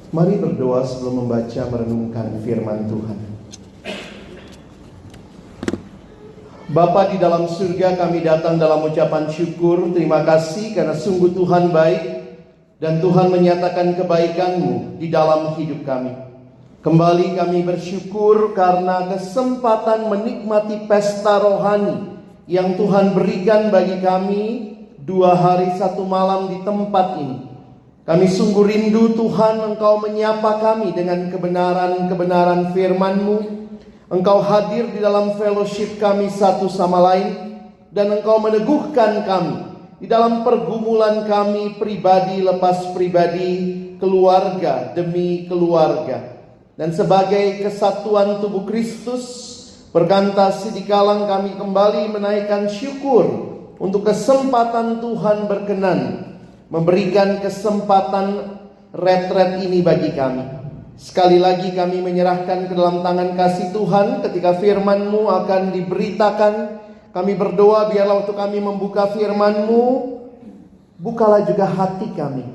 Mari berdoa sebelum membaca merenungkan firman Tuhan. Bapa di dalam surga, kami datang dalam ucapan syukur. Terima kasih karena sungguh Tuhan baik dan Tuhan menyatakan kebaikan-Mu di dalam hidup kami. Kembali kami bersyukur karena kesempatan menikmati pesta rohani yang Tuhan berikan bagi kami 2 hari 1 malam di tempat ini. Kami sungguh rindu Tuhan, Engkau menyapa kami dengan kebenaran-kebenaran firman-Mu. Engkau hadir di dalam fellowship kami satu sama lain. Dan Engkau meneguhkan kami di dalam pergumulan kami pribadi lepas pribadi, keluarga demi keluarga. Dan sebagai kesatuan tubuh Kristus, Perkantas Sidikalang kami kembali menaikkan syukur untuk kesempatan Tuhan berkenan memberikan kesempatan retret ini bagi kami. Sekali lagi kami menyerahkan ke dalam tangan kasih Tuhan ketika firman-Mu akan diberitakan. Kami berdoa biarlah waktu kami membuka firman-Mu, bukalah juga hati kami.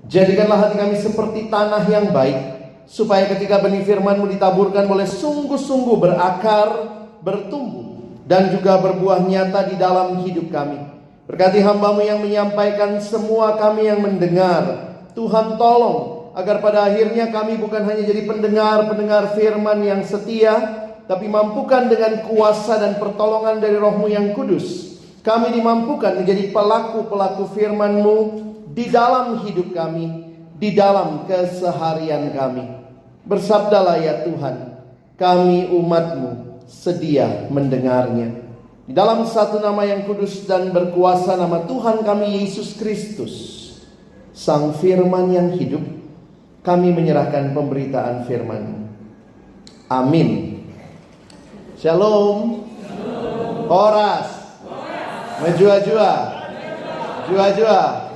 Jadikanlah hati kami seperti tanah yang baik, supaya ketika benih firman-Mu ditaburkan boleh sungguh-sungguh berakar, bertumbuh, dan juga berbuah nyata di dalam hidup kami. Berkati hamba-Mu yang menyampaikan, semua kami yang mendengar. Tuhan tolong agar pada akhirnya kami bukan hanya jadi pendengar firman yang setia, tapi mampukan dengan kuasa dan pertolongan dari Roh-Mu yang kudus, kami dimampukan menjadi pelaku-pelaku firman-Mu di dalam hidup kami, di dalam keseharian kami. Bersabdalah ya Tuhan, kami umat-Mu sedia mendengarnya. Di dalam satu nama yang kudus dan berkuasa, nama Tuhan kami Yesus Kristus, Sang Firman yang hidup, kami menyerahkan pemberitaan firman. Amin. Shalom. Horas. Mejua-jua. Jua-jua.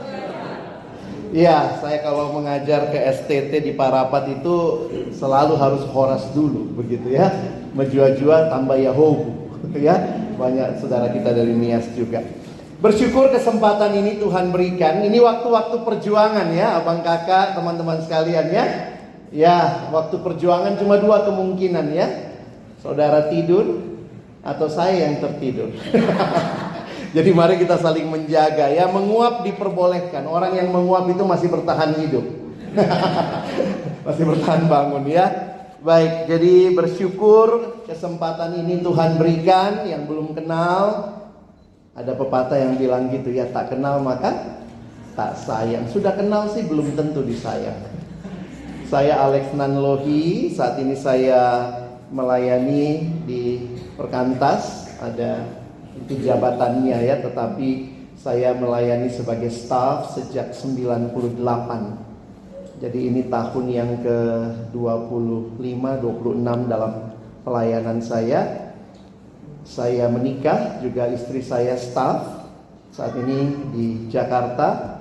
Iya, saya kalau mengajar ke STT di Parapat itu selalu harus horas dulu, begitu ya. Mejua-jua tambah yahobu. Ya, banyak saudara kita dari Nias juga. Bersyukur kesempatan ini Tuhan berikan. Ini waktu-waktu perjuangan ya, abang kakak, teman-teman sekalian ya. Ya, waktu perjuangan cuma 2 kemungkinan ya. Saudara tidur atau saya yang tertidur. Jadi mari kita saling menjaga ya. Menguap diperbolehkan. Orang yang menguap itu masih bertahan hidup. Masih bertahan bangun ya. Baik, jadi bersyukur kesempatan ini Tuhan berikan. Yang belum kenal, ada pepatah yang bilang gitu ya, tak kenal maka tak sayang. Sudah kenal sih belum tentu disayang. Saya Alex Nanlohi, saat ini saya melayani di Perkantas. Ada itu jabatannya ya, tetapi saya melayani sebagai staff sejak 98. Jadi ini tahun yang ke-25, 26 dalam pelayanan saya. Saya menikah, juga istri saya staff saat ini di Jakarta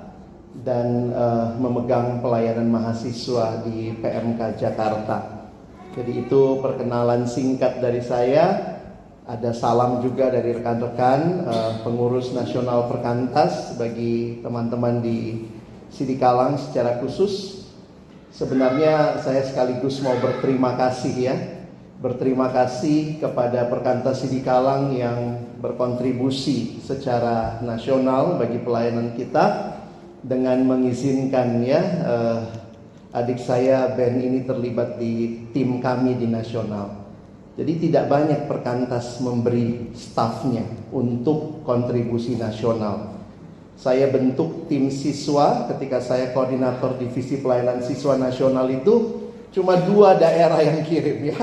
dan memegang pelayanan mahasiswa di PMK Jakarta. Jadi itu perkenalan singkat dari saya. Ada salam juga dari rekan-rekan pengurus nasional Perkantas bagi teman-teman di Sidikalang secara khusus. Sebenarnya saya sekaligus mau berterima kasih ya. Berterima kasih kepada Perkantas Sidikalang yang berkontribusi secara nasional bagi pelayanan kita dengan mengizinkan ya adik saya Ben ini terlibat di tim kami di nasional. Jadi tidak banyak Perkantas memberi stafnya untuk kontribusi nasional. Saya bentuk tim siswa ketika saya koordinator divisi pelayanan siswa nasional itu cuma 2 daerah yang kirim ya.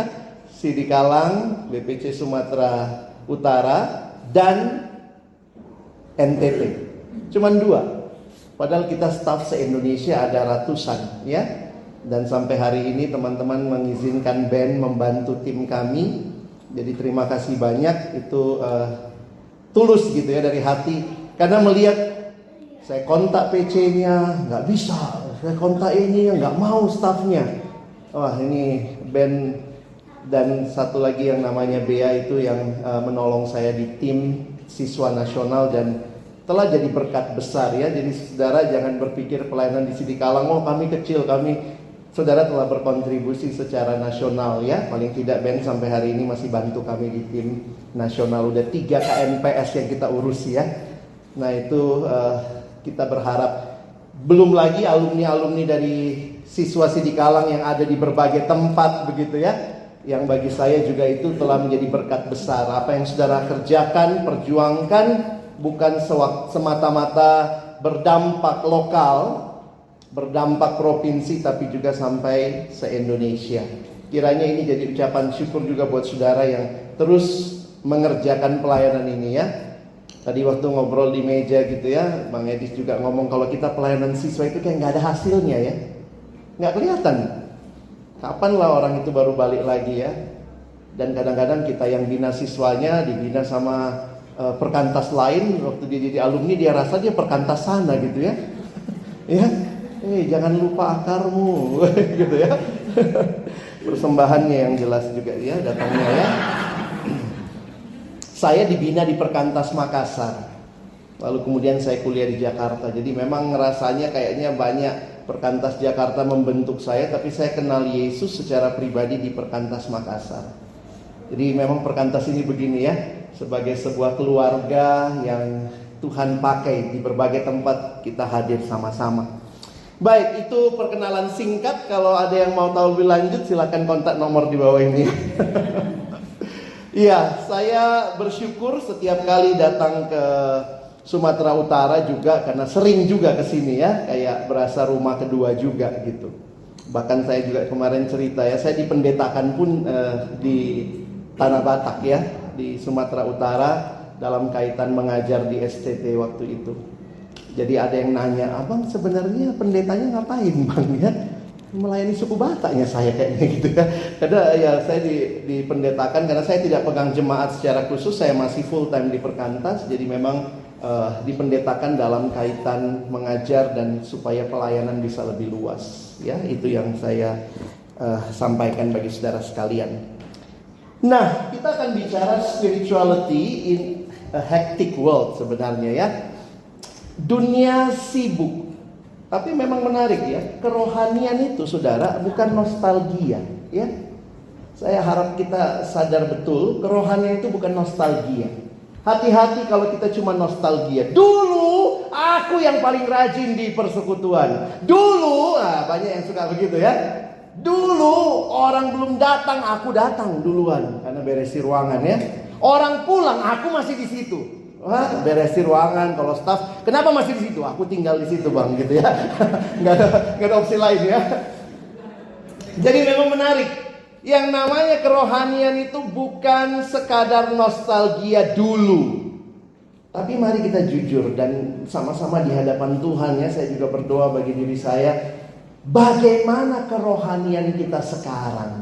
Sidikalang, BPC Sumatera Utara, dan NTT. Cuma 2. Padahal kita staf se-Indonesia ada ratusan ya. Dan sampai hari ini teman-teman mengizinkan Ben membantu tim kami. Jadi terima kasih banyak. Itu tulus gitu ya dari hati. Karena melihat saya kontak PC-nya nggak bisa, saya kontak ini nggak mau stafnya. Wah ini Ben dan satu lagi yang namanya Bea itu yang menolong saya di tim siswa nasional dan telah jadi berkat besar ya. Jadi saudara jangan berpikir pelayanan di Sidikalang, oh kami kecil, kami Saudara telah berkontribusi secara nasional ya. Paling tidak Ben sampai hari ini masih bantu kami di tim nasional. Udah 3 KNPS yang kita urus ya. Nah itu kita berharap. Belum lagi alumni-alumni dari siswa Sidikalang yang ada di berbagai tempat begitu ya. Yang bagi saya juga itu telah menjadi berkat besar. Apa yang saudara kerjakan, perjuangkan bukan semata-mata berdampak lokal, berdampak provinsi, tapi juga sampai se-Indonesia. Kiranya ini jadi ucapan syukur juga buat saudara yang terus mengerjakan pelayanan ini ya. Tadi waktu ngobrol di meja gitu ya, Bang Edis juga ngomong kalau kita pelayanan siswa itu kayak nggak ada hasilnya ya. Nggak kelihatan. Kapan lah orang itu baru balik lagi ya. Dan kadang-kadang kita yang bina siswanya dibina sama perkantas lain. Waktu dia jadi alumni dia rasa dia perkantas sana gitu ya. Ya, jangan lupa akarmu gitu ya. Persembahannya yang jelas juga ya datangnya ya. Saya dibina di Perkantas Makassar. Lalu kemudian saya kuliah di Jakarta. Jadi memang rasanya kayaknya banyak Perkantas Jakarta membentuk saya, tapi saya kenal Yesus secara pribadi di Perkantas Makassar. Jadi memang Perkantas ini begini ya, sebagai sebuah keluarga yang Tuhan pakai di berbagai tempat kita hadir sama-sama. Baik, itu perkenalan singkat. Kalau ada yang mau tahu lebih lanjut silakan kontak nomor di bawah ini. Iya, saya bersyukur setiap kali datang ke Sumatera Utara juga karena sering juga ke sini ya, kayak berasa rumah kedua juga gitu. Bahkan saya juga kemarin cerita ya, saya dipendetakan pun di Tanah Batak ya, di Sumatera Utara dalam kaitan mengajar di STT waktu itu. Jadi ada yang nanya, abang sebenarnya pendetanya ngapain bang ya? Melayani suku Bataknya saya kayaknya gitu ya. Karena ya saya dipendetakan karena saya tidak pegang jemaat secara khusus, saya masih full time di Perkantas. Jadi memang dipendetakan dalam kaitan mengajar dan supaya pelayanan bisa lebih luas. Ya, itu yang saya sampaikan bagi saudara sekalian. Nah, kita akan bicara spirituality in a hectic world sebenarnya ya. Dunia sibuk. Tapi memang menarik ya, kerohanian itu saudara bukan nostalgia ya. Saya harap kita sadar betul, kerohanian itu bukan nostalgia. Hati-hati kalau kita cuma nostalgia. Dulu aku yang paling rajin di persekutuan. Dulu, banyak yang suka begitu ya. Dulu orang belum datang, aku datang duluan karena beresi ruangan ya. Orang pulang, aku masih di situ. Wah, beresi ruangan, kalau staff, kenapa masih di situ? Aku tinggal di situ bang, gitu ya. Nggak ada opsi lain ya. Jadi memang menarik. Yang namanya kerohanian itu bukan sekadar nostalgia dulu. Tapi mari kita jujur dan sama-sama di hadapan Tuhan ya. Saya juga berdoa bagi diri saya. Bagaimana kerohanian kita sekarang?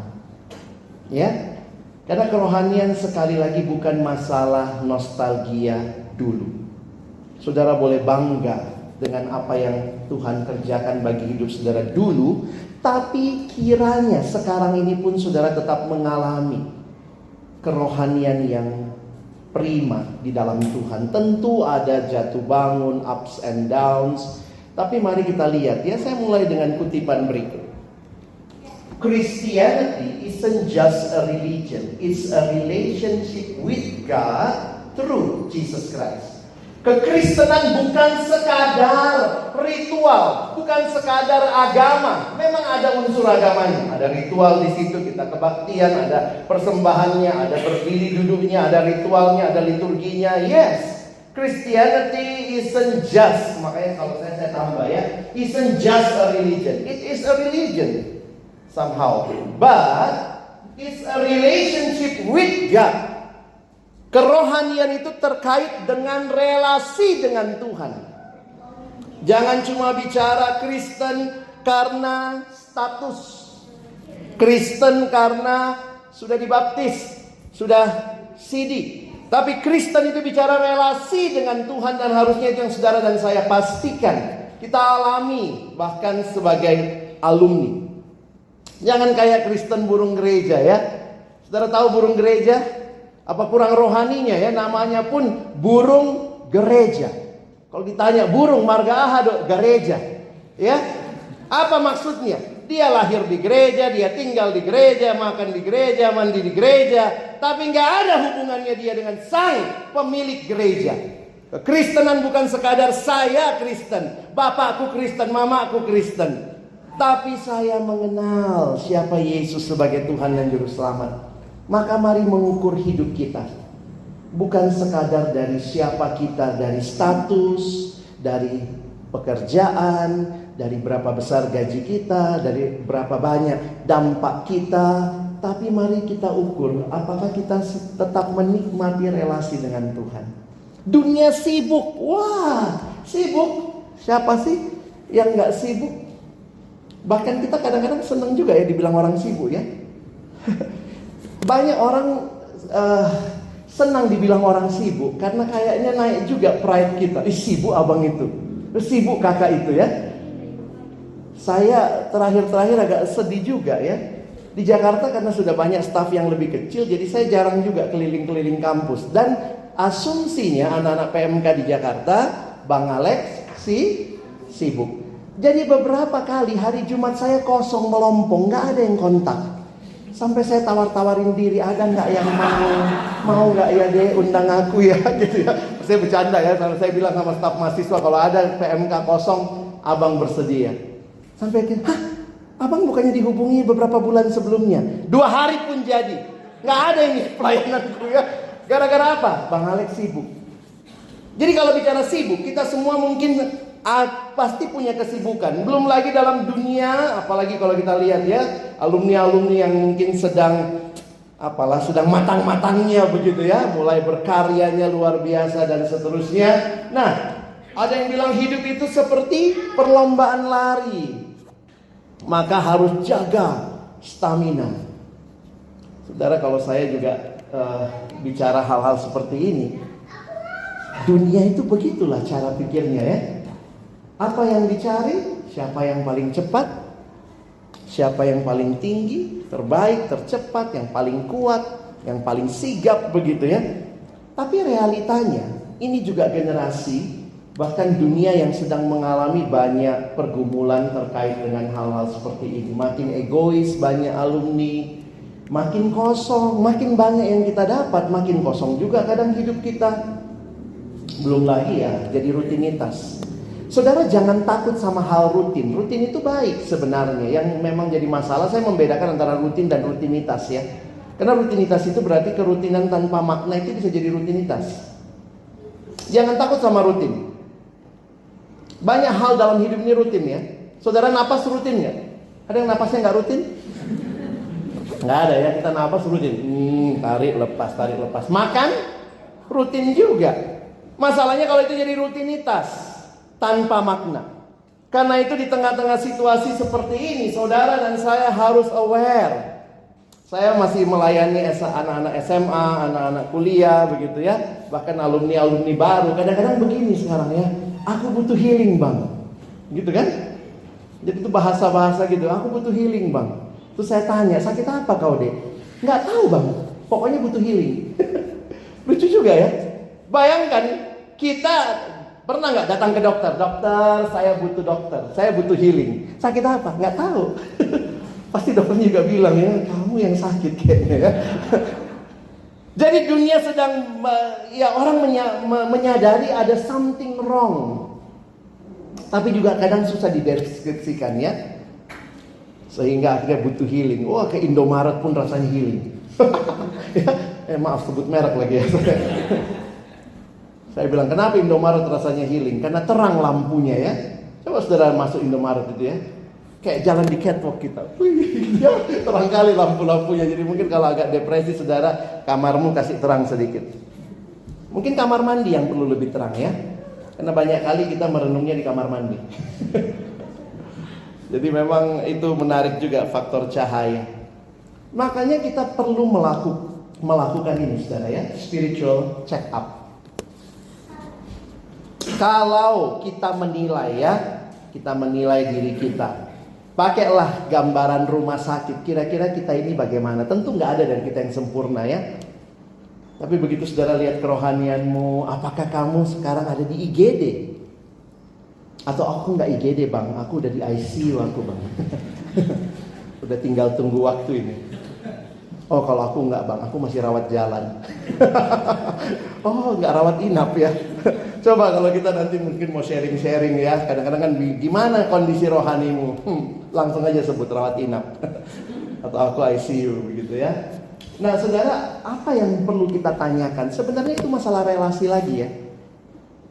Ya. Karena kerohanian sekali lagi bukan masalah nostalgia dulu. Saudara boleh bangga dengan apa yang Tuhan kerjakan bagi hidup saudara dulu. Tapi kiranya sekarang ini pun saudara tetap mengalami kerohanian yang prima di dalam Tuhan. Tentu ada jatuh bangun, ups and downs. Tapi mari kita lihat ya, saya mulai dengan kutipan berikut. Christianity isn't just a religion, it's a relationship with God through Jesus Christ. Kekristenan bukan sekadar ritual, bukan sekadar agama. Memang ada unsur agamanya, ada ritual di situ, kita kebaktian, ada persembahannya, ada berdiri duduknya, ada ritualnya, ada liturginya. Yes, Christianity isn't just, makanya kalau saya tambah ya, isn't just a religion. It is a religion. Somehow, but it's a relationship with God. Kerohanian itu terkait dengan relasi dengan Tuhan. Jangan cuma bicara Kristen karena status, Kristen karena sudah dibaptis, sudah CD. Tapi Kristen itu bicara relasi dengan Tuhan, dan harusnya itu yang saudara dan saya pastikan kita alami bahkan sebagai alumni. Jangan kayak Kristen burung gereja ya. Saudara tahu burung gereja? Apa kurang rohaninya ya? Namanya pun burung gereja. Kalau ditanya burung marga ahado gereja, ya. Apa maksudnya? Dia lahir di gereja, dia tinggal di gereja, makan di gereja, mandi di gereja, tapi nggak ada hubungannya dia dengan sang pemilik gereja. Kekristenan bukan sekadar saya Kristen, bapakku Kristen, mamaku Kristen, tapi saya mengenal siapa Yesus sebagai Tuhan dan Juru Selamat. Maka mari mengukur hidup kita, bukan sekadar dari siapa kita, dari status, dari pekerjaan, dari berapa besar gaji kita, dari berapa banyak dampak kita. Tapi mari kita ukur apakah kita tetap menikmati relasi dengan Tuhan. Dunia sibuk, wah sibuk. Siapa sih yang gak sibuk? Bahkan kita kadang-kadang senang juga ya dibilang orang sibuk ya. Banyak orang senang dibilang orang sibuk karena kayaknya naik juga pride kita. Sibuk abang itu, sibuk kakak itu ya. Saya terakhir-terakhir agak sedih juga ya. Di Jakarta karena sudah banyak staf yang lebih kecil, jadi saya jarang juga keliling-keliling kampus. Dan asumsinya anak-anak PMK di Jakarta, Bang Alex sibuk. Jadi beberapa kali hari Jumat saya kosong melompong, nggak ada yang kontak. Sampai saya tawar-tawarin diri, ada nggak yang mau nggak ya deh undang aku ya gitu ya. Saya bercanda ya, saya bilang sama staf mahasiswa kalau ada PMK kosong, abang bersedia. Sampai akhirnya, abang bukannya dihubungi beberapa bulan sebelumnya. 2 hari pun jadi. Nggak ada ini pelayananku ya. Gara-gara apa? Bang Alex sibuk. Jadi kalau bicara sibuk, kita semua mungkin pasti punya kesibukan. Belum lagi dalam dunia, apalagi kalau kita lihat ya, alumni-alumni yang mungkin sedang matang-matangnya begitu ya, mulai berkaryanya luar biasa dan seterusnya. Nah, ada yang bilang hidup itu seperti perlombaan lari, maka harus jaga stamina. Saudara, kalau saya juga bicara hal-hal seperti ini, dunia itu begitulah cara pikirnya ya. Apa yang dicari? Siapa yang paling cepat? Siapa yang paling tinggi, terbaik, tercepat, yang paling kuat, yang paling sigap begitu ya. Tapi realitanya, ini juga generasi, bahkan dunia yang sedang mengalami banyak pergumulan terkait dengan hal-hal seperti ini. Makin egois, banyak alumni, makin kosong, makin banyak yang kita dapat, makin kosong juga kadang hidup kita. Belum lagi ya, jadi rutinitas. Saudara, jangan takut sama hal rutin. Rutin itu baik sebenarnya. Yang memang jadi masalah, saya membedakan antara rutin dan rutinitas ya. Karena rutinitas itu berarti kerutinan tanpa makna itu bisa jadi rutinitas. Jangan takut sama rutin. Banyak hal dalam hidup ini rutin ya. Saudara, napas rutin nggak? Ada yang napasnya nggak rutin? Nggak ada ya, kita napas rutin. Tarik lepas. Makan rutin juga. Masalahnya kalau itu jadi rutinitas tanpa makna. Karena itu di tengah-tengah situasi seperti ini, saudara dan saya harus aware. Saya masih melayani anak-anak SMA, anak-anak kuliah begitu ya. Bahkan alumni-alumni baru. Kadang-kadang begini sekarang ya, aku butuh healing bang, gitu kan. Jadi itu bahasa-bahasa gitu, aku butuh healing bang. Terus saya tanya, sakit apa kau dek? Nggak tahu bang, pokoknya butuh healing. Lucu juga ya. Bayangkan, kita pernah nggak datang ke dokter? Dokter, saya butuh dokter, saya butuh healing. Sakit apa? Nggak tahu. Pasti dokternya juga bilang ya, kamu yang sakit kayaknya ya. Jadi dunia sedang, ya orang menyadari ada something wrong. Tapi juga kadang susah dideskripsikan ya. Sehingga akhirnya butuh healing. Wah, ke Indomaret pun rasanya healing. Ya, maaf sebut merek lagi ya. Saya bilang, kenapa Indomaret rasanya healing? Karena terang lampunya ya. Coba saudara masuk Indomaret itu ya, kayak jalan di catwalk kita. Wih, ya, terang kali lampu-lampunya. Jadi mungkin kalau agak depresi saudara, kamarmu kasih terang sedikit. Mungkin kamar mandi yang perlu lebih terang ya. Karena banyak kali kita merenungnya di kamar mandi. Jadi memang itu menarik juga faktor cahaya. Makanya kita perlu melakukan ini saudara ya, spiritual check up. Kalau kita menilai ya, kita menilai diri kita, pakailah gambaran rumah sakit. Kira-kira kita ini bagaimana? Tentu nggak ada dari kita yang sempurna ya. Tapi begitu saudara lihat kerohanianmu, apakah kamu sekarang ada di IGD? Atau aku nggak IGD bang, aku udah di ICU aku bang. Udah tinggal tunggu waktu ini. Oh kalau aku nggak bang, aku masih rawat jalan. Oh nggak rawat inap ya. Coba kalau kita nanti mungkin mau sharing-sharing ya. Kadang-kadang kan gimana kondisi rohanimu? Langsung aja sebut rawat inap. Atau aku ICU begitu ya. Nah saudara, apa yang perlu kita tanyakan? Sebenarnya itu masalah relasi lagi ya.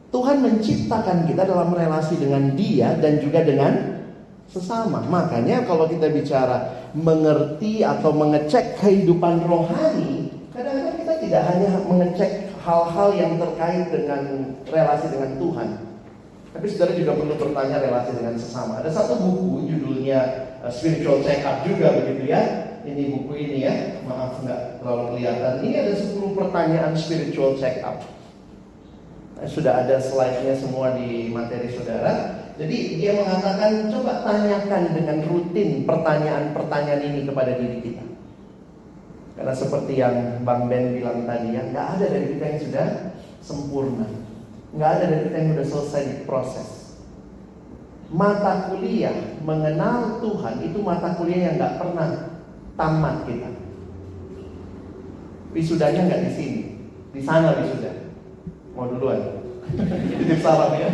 Tuhan menciptakan kita dalam relasi dengan Dia dan juga dengan sesama. Makanya kalau kita bicara mengerti atau mengecek kehidupan rohani, kadang-kadang kita tidak hanya mengecek hal-hal yang terkait dengan relasi dengan Tuhan, tapi saudara juga perlu bertanya relasi dengan sesama. Ada satu buku judulnya Spiritual Check Up juga begitu ya. Ini buku ini ya, maaf nggak terlalu kelihatan. Ini ada 10 pertanyaan spiritual check up. Sudah ada slide-nya semua di materi saudara. Jadi dia mengatakan coba tanyakan dengan rutin pertanyaan-pertanyaan ini kepada diri kita. Karena seperti yang Bang Ben bilang tadi ya, nggak ada dari kita yang sudah sempurna, nggak ada dari kita yang sudah selesai diproses. Mata kuliah mengenal Tuhan itu mata kuliah yang nggak pernah tamat kita. Wisudanya nggak di sini, di sana wisuda. Mau duluan? Titip salam ya.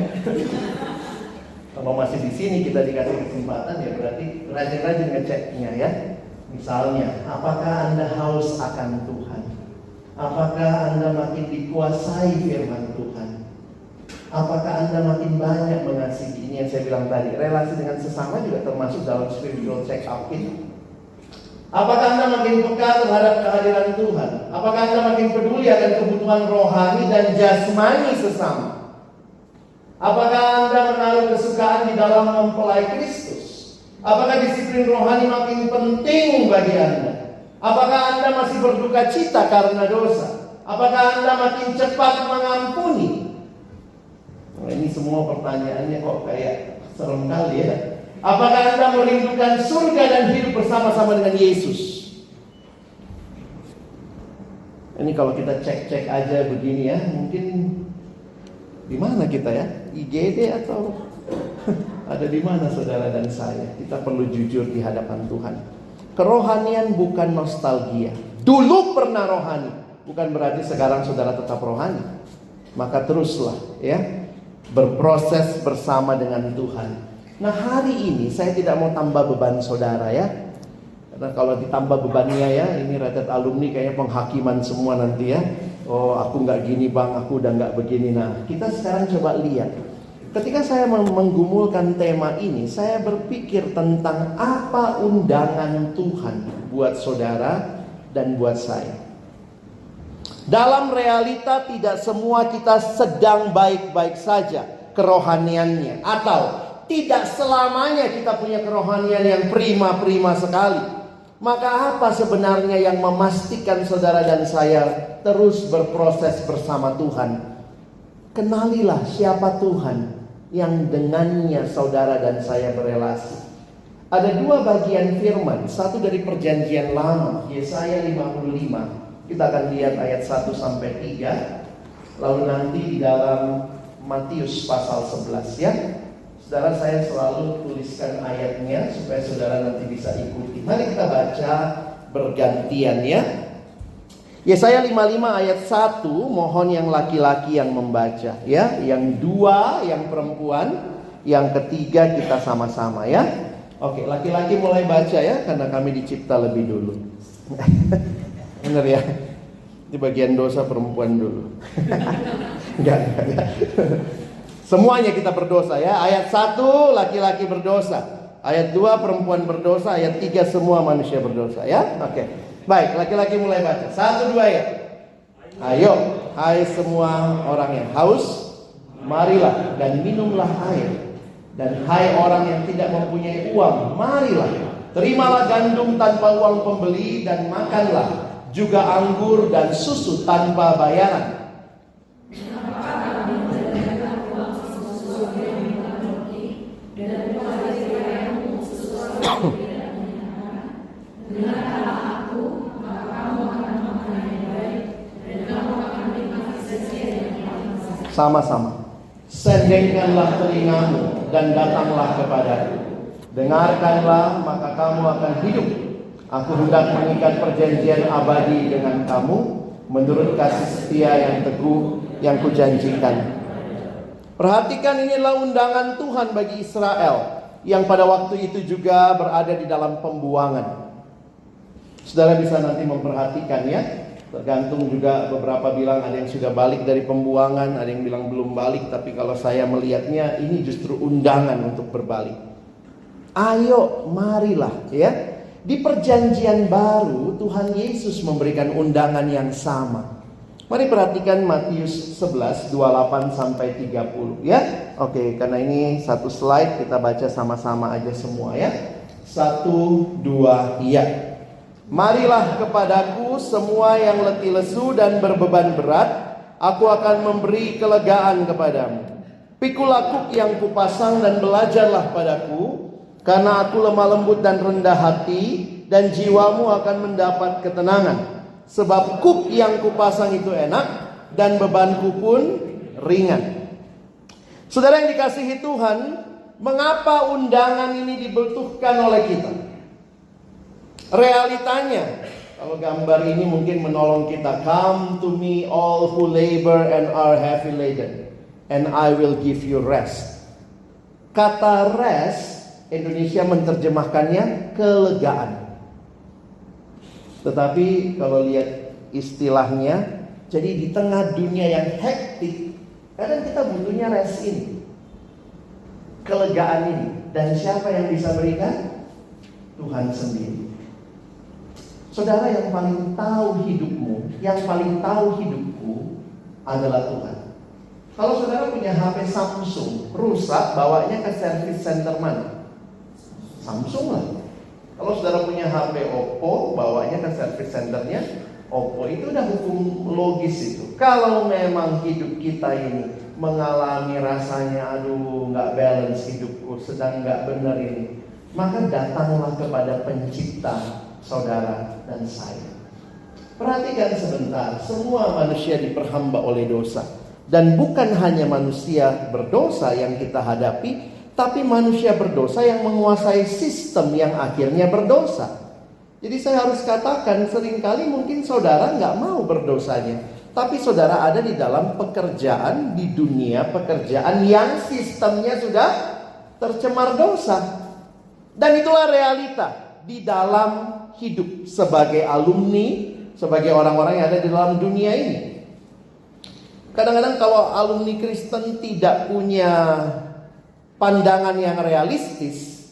Kalau masih di sini kita dikasih kesempatan ya berarti rajin-rajin ngeceknya ya. Misalnya, apakah Anda haus akan Tuhan? Apakah Anda makin dikuasai firman Tuhan? Apakah Anda makin banyak mengasihi? Ini yang saya bilang tadi, relasi dengan sesama juga termasuk dalam spiritual check up ini. Apakah Anda makin peka terhadap kehadiran Tuhan? Apakah Anda makin peduli akan kebutuhan rohani dan jasmani sesama? Apakah Anda menaruh kesukaan di dalam mempelai Kristus? Apakah disiplin rohani makin penting bagi Anda? Apakah Anda masih berduka cita karena dosa? Apakah Anda makin cepat mengampuni? Nah, ini semua pertanyaannya kok kayak serem kali ya. Apakah Anda merindukan surga dan hidup bersama-sama dengan Yesus? Ini kalau kita cek-cek aja begini ya, mungkin di mana kita ya? IGD atau ada di mana saudara dan saya? Kita perlu jujur di hadapan Tuhan. Kerohanian bukan nostalgia. Dulu pernah rohani, bukan berarti sekarang saudara tetap rohani. Maka teruslah ya, berproses bersama dengan Tuhan. Nah hari ini saya tidak mau tambah beban saudara ya. Karena kalau ditambah bebannya ya, ini rated alumni kayaknya penghakiman semua nanti ya. Oh aku gak gini bang, aku udah gak begini. Nah kita sekarang coba lihat. Ketika saya menggumulkan tema ini, saya berpikir tentang apa undangan Tuhan buat saudara dan buat saya. Dalam realita tidak semua kita sedang baik-baik saja kerohaniannya, atau tidak selamanya kita punya kerohanian yang prima-prima sekali. Maka apa sebenarnya yang memastikan saudara dan saya terus berproses bersama Tuhan? Kenalilah siapa Tuhan yang dengannya saudara dan saya berelasi. Ada 2 bagian firman, satu dari perjanjian lama, Yesaya 55. Kita akan lihat ayat 1 sampai 3. Lalu nanti di dalam Matius pasal 11 ya. Saudara, saya selalu tuliskan ayatnya supaya saudara nanti bisa ikuti. Mari kita baca bergantian ya. Yesaya 55 ayat 1, mohon yang laki-laki yang membaca ya. Yang 2 yang perempuan, yang ketiga kita sama-sama ya. Oke, laki-laki mulai baca ya, karena kami dicipta lebih dulu. Benar ya? Di bagian dosa perempuan dulu. Enggak. Semuanya kita berdosa ya. Ayat 1 laki-laki berdosa. Ayat 2 perempuan berdosa. Ayat 3 semua manusia berdosa ya. Oke. Baik, laki-laki mulai baca. 1, 2 ya. Ayo, hai semua orang yang haus, marilah dan minumlah air. Dan hai orang yang tidak mempunyai uang, marilah, terimalah gandum tanpa uang pembeli dan makanlah juga anggur dan susu tanpa bayaran. Sama-sama. Sendengkanlah telingamu dan datanglah kepadaku. Dengarkanlah, maka kamu akan hidup. Aku hendak mengikat perjanjian abadi dengan kamu, menurut kasih setia yang teguh yang kujanjikan. Perhatikan, inilah undangan Tuhan bagi Israel yang pada waktu itu juga berada di dalam pembuangan. Saudara bisa nanti memperhatikan ya. Tergantung juga, beberapa bilang ada yang sudah balik dari pembuangan, ada yang bilang belum balik. Tapi kalau saya melihatnya, ini justru undangan untuk berbalik. Ayo, marilah ya. Di perjanjian baru, Tuhan Yesus memberikan undangan yang sama. Mari perhatikan Matius 11, 28 sampai 30 ya. Oke, karena ini satu slide, kita baca sama-sama aja semua ya. 1, 2, iya. Marilah kepadaku semua yang letih lesu dan berbeban berat, aku akan memberi kelegaan kepadamu. Pikulah kuk yang kupasang dan belajarlah padaku, karena aku lemah lembut dan rendah hati, dan jiwamu akan mendapat ketenangan. Sebab kuk yang kupasang itu enak, dan bebanku pun ringan. Saudara yang dikasihi Tuhan, mengapa undangan ini dibutuhkan oleh kita? Realitanya, kalau gambar ini mungkin menolong kita. Come to me all who labor and are heavy laden, and I will give you rest. Kata rest, Indonesia menerjemahkannya kelegaan. Tetapi kalau lihat istilahnya, jadi di tengah dunia yang hektik, kadang kita butuhnya rest ini, kelegaan ini. Dan siapa yang bisa berikan? Tuhan sendiri. Saudara, yang paling tahu hidupmu, yang paling tahu hidupku adalah Tuhan. Kalau saudara punya HP Samsung, rusak, bawanya ke service center mana? Samsung lah. Kalau saudara punya HP Oppo, bawanya ke service centernya Oppo. Itu udah hukum logis itu. Kalau memang hidup kita ini mengalami rasanya, aduh gak balance hidupku, sedang gak benar ini, maka datanglah kepada pencipta saudara dan saya. Perhatikan sebentar, semua manusia diperhamba oleh dosa. Dan bukan hanya manusia berdosa yang kita hadapi, tapi manusia berdosa yang menguasai sistem yang akhirnya berdosa. Jadi saya harus katakan, seringkali mungkin saudara gak mau berdosanya, tapi saudara ada di dalam pekerjaan di dunia, pekerjaan yang sistemnya sudah tercemar dosa. Dan itulah realita di dalam hidup sebagai alumni, sebagai orang-orang yang ada di dalam dunia ini. Kadang-kadang kalau alumni Kristen tidak punya pandangan yang realistis,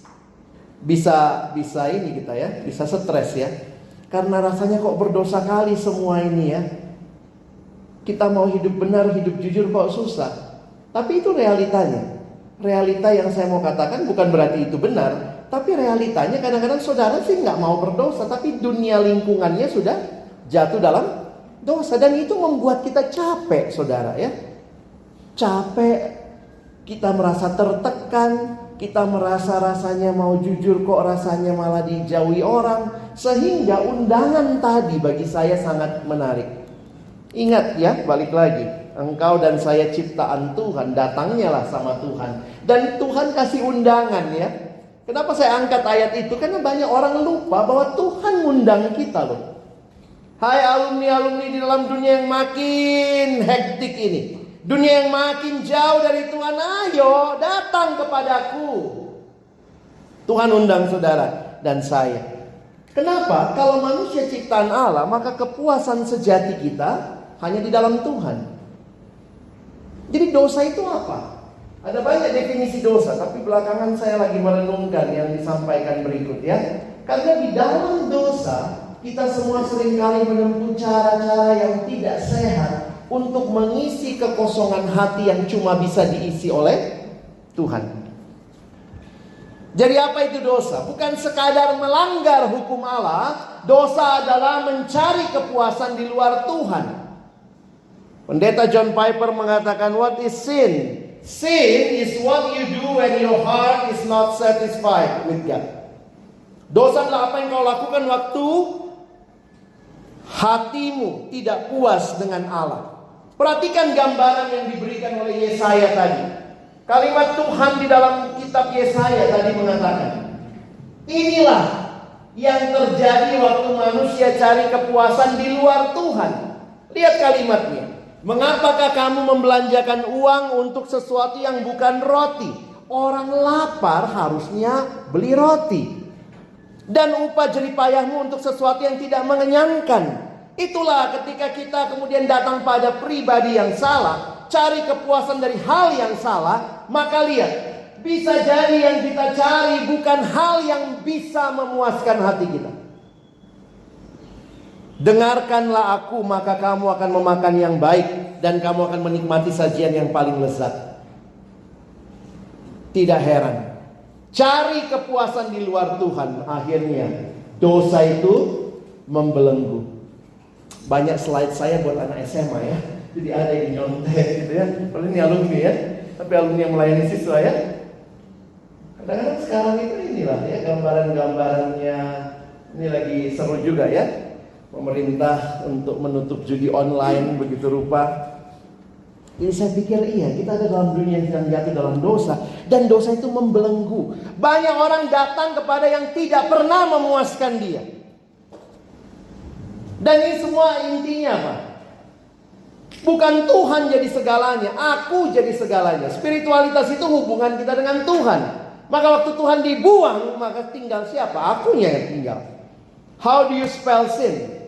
bisa ini kita ya, bisa stres ya. Karena rasanya kok berdosa kali semua ini ya. Kita mau hidup benar, hidup jujur kok susah. Tapi itu realitanya. Realita yang saya mau katakan bukan berarti itu benar, tapi realitanya kadang-kadang saudara sih nggak mau berdosa, tapi dunia lingkungannya sudah jatuh dalam dosa. Dan itu membuat kita capek, saudara ya. Capek, kita merasa tertekan, kita merasa rasanya mau jujur kok rasanya malah dijauhi orang. Sehingga undangan tadi bagi saya sangat menarik. Ingat ya, balik lagi, engkau dan saya ciptaan Tuhan, datangnya lah sama Tuhan. Dan Tuhan kasih undangan ya. Kenapa saya angkat ayat itu? Karena banyak orang lupa bahwa Tuhan ngundang kita loh. Hai alumni-alumni di dalam dunia yang makin hektik ini, dunia yang makin jauh dari Tuhan, ayo datang kepadaku. Tuhan undang saudara dan saya. Kenapa? Kalau manusia ciptaan Allah, maka kepuasan sejati kita hanya di dalam Tuhan. Jadi dosa itu apa? Ada banyak definisi dosa, tapi belakangan saya lagi merenungkan yang disampaikan berikut ya. Karena di dalam dosa, kita semua seringkali menempuh cara-cara yang tidak sehat untuk mengisi kekosongan hati yang cuma bisa diisi oleh Tuhan. Jadi apa itu dosa? Bukan sekadar melanggar hukum Allah. Dosa adalah mencari kepuasan di luar Tuhan. Pendeta John Piper mengatakan, what is sin? Sin is what you do when your heart is not satisfied with God. Dosa adalah apa yang kau lakukan waktu hatimu tidak puas dengan Allah. Perhatikan gambaran yang diberikan oleh Yesaya tadi. Kalimat Tuhan di dalam kitab Yesaya tadi mengatakan, inilah yang terjadi waktu manusia cari kepuasan di luar Tuhan. Lihat kalimatnya. Mengapakah kamu membelanjakan uang untuk sesuatu yang bukan roti? Orang lapar harusnya beli roti. Dan upah jeripayahmu untuk sesuatu yang tidak mengenyangkan. Itulah ketika kita kemudian datang pada pribadi yang salah, cari kepuasan dari hal yang salah, maka lihat, bisa jadi yang kita cari bukan hal yang bisa memuaskan hati kita. Dengarkanlah aku, maka kamu akan memakan yang baik, dan kamu akan menikmati sajian yang paling lezat. Tidak heran, cari kepuasan di luar Tuhan, akhirnya dosa itu membelenggu. Banyak slide saya buat anak SMA ya. Jadi ada yang nyontek gitu ya. Kalau ini alumni ya. Tapi alumni yang melayani siswa ya. Kadang-kadang sekarang itu inilah ya, gambaran-gambarannya. Ini lagi seru juga ya. Pemerintah untuk menutup judi online begitu rupa. Jadi saya pikir iya, kita ada dalam dunia yang sedang jatuh dalam dosa. Dan dosa itu membelenggu. Banyak orang datang kepada yang tidak pernah memuaskan dia. Dan ini semua intinya apa? Bukan Tuhan jadi segalanya, aku jadi segalanya. Spiritualitas itu hubungan kita dengan Tuhan. Maka waktu Tuhan dibuang, maka tinggal siapa? Akunya yang tinggal. How do you spell sin?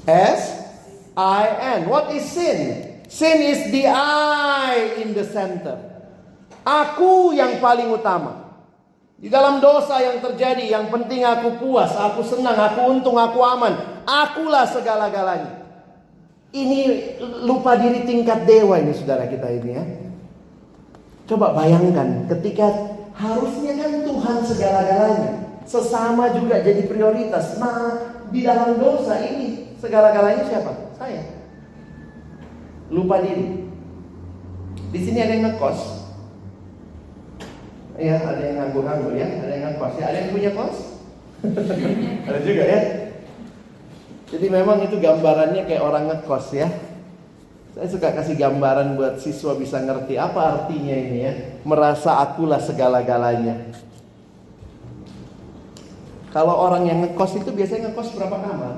S-I-N. What is sin? Sin is the I in the center. Aku yang paling utama. Di dalam dosa yang terjadi, yang penting aku puas, aku senang, aku untung, aku aman. Akulah segala-galanya. Ini lupa diri tingkat dewa ini saudara kita ini ya. Coba bayangkan ketika harusnya kan Tuhan segala-galanya. Sesama juga jadi prioritas. Nah, di dalam dosa ini segala-galanya siapa? Saya. Lupa diri. Di sini ada yang ngekos. Ya, ada yang nganggur-nganggur ya, ada yang ngekos ya, ada yang punya kos. Ada juga ya. Jadi memang itu gambarannya kayak orang ngekos ya. Saya suka kasih gambaran buat siswa bisa ngerti apa artinya ini ya. Merasa akulah segala-galanya. Kalau orang yang ngekos itu biasanya ngekos berapa kamar?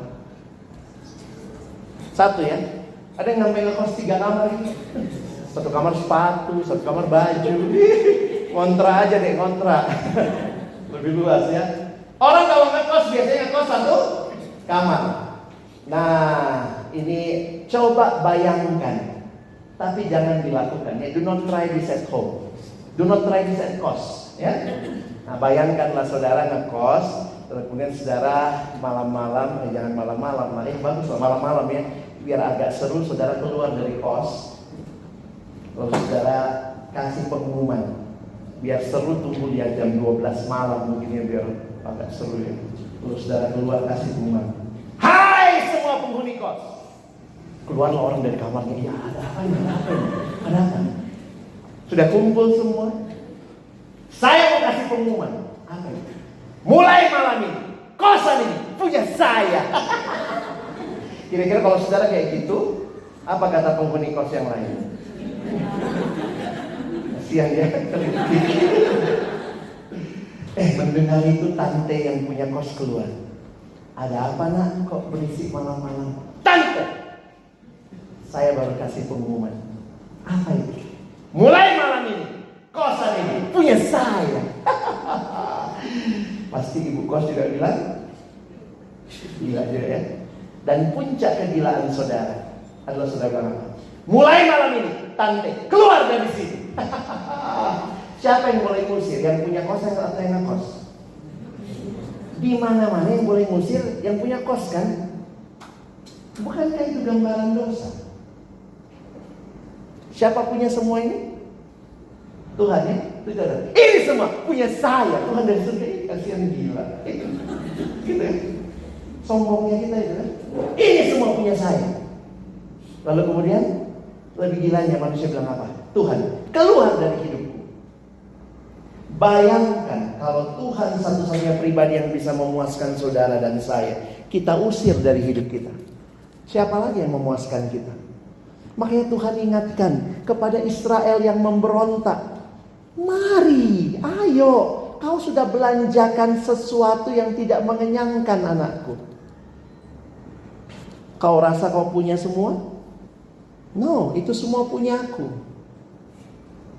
1 ya. Ada yang sampai ngekos 3 kamar gitu. 1 kamar sepatu, 1 kamar baju. Kontra aja deh, kontra. Lebih luas ya. Orang kalau ngekos biasanya ngekos 1 kamar. Nah, ini coba bayangkan. Tapi jangan dilakukan ya. Do not try this at home. Do not try this at kos ya. Nah, bayangkanlah saudara ngekos, terus kemudian saudara malam-malam, jangan malam-malam lah ya, bagus lah malam-malam ya. Biar agak seru saudara keluar dari kos. Lalu saudara kasih pengumuman. Biar seru tunggu di jam 12 malam mungkin ya, biar agak seru ya. Terus saudara keluar kasih pengumuman. Hai semua penghuni kos. Keluarlah orang dari kamarnya. Ya ada apa ini? Ada apa? Sudah kumpul semua. Saya mau kasih pengumuman. Apa itu? Mulai malam ini kosan ini punya saya. Kira-kira kalau saudara kayak gitu, apa kata penghuni kos yang lain? Kasihan ya. Mendengar itu tante yang punya kos keluar. Ada apa nak? Kok berisik malam-malam? Tante, saya baru kasih pengumuman. Apa itu? Mulai malam ini kosan ini punya saya. Pasti ibu kos juga bilang, gila juga ya. Dan puncak kegilaan saudara adalah saudara bilang apa? Mulai malam ini tante keluar dari sini. Siapa yang boleh ngusir? Yang punya kos atau yang ngekos? Di mana-mana yang boleh ngusir yang punya kos kan? Bukankah itu gambaran dosa? Siapa punya semua ini? Tuhan ya? Ini semua punya saya. Tuhan dari surga ini kasihan gila. Gitu ya? Sombongnya kita itu kan? Ini semua punya saya. Lalu kemudian lebih gilanya manusia bilang apa? Tuhan, keluar dari hidupku. Bayangkan kalau Tuhan satu-satunya pribadi yang bisa memuaskan saudara dan saya, kita usir dari hidup kita. Siapa lagi yang memuaskan kita? Makanya Tuhan ingatkan kepada Israel yang memberontak. Mari, ayo, kau sudah belanjakan sesuatu yang tidak mengenyangkan anakku. Kau rasa kau punya semua? No, itu semua punyaku.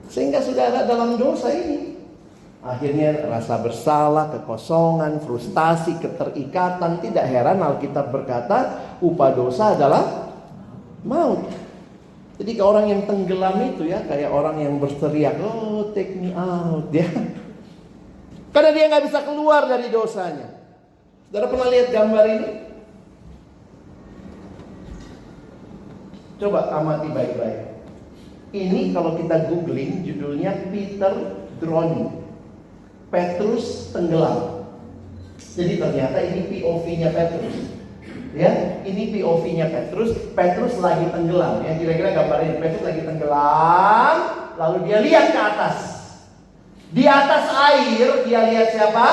Sehingga saudara dalam dosa ini, akhirnya rasa bersalah, kekosongan, frustasi, keterikatan. Tidak heran Alkitab berkata, upah dosa adalah maut. Jadi ke orang yang tenggelam itu ya, kayak orang yang berteriak, oh take me out ya. Karena dia gak bisa keluar dari dosanya. Saudara pernah lihat gambar ini? Coba amati baik-baik. Ini kalau kita googling judulnya Peter Drowning, Petrus tenggelam. Jadi ternyata ini POV-nya Petrus. Ya, ini POV-nya Petrus. Petrus lagi tenggelam. Ya, kira-kira gambarin Petrus lagi tenggelam, lalu dia lihat ke atas. Di atas air dia lihat siapa?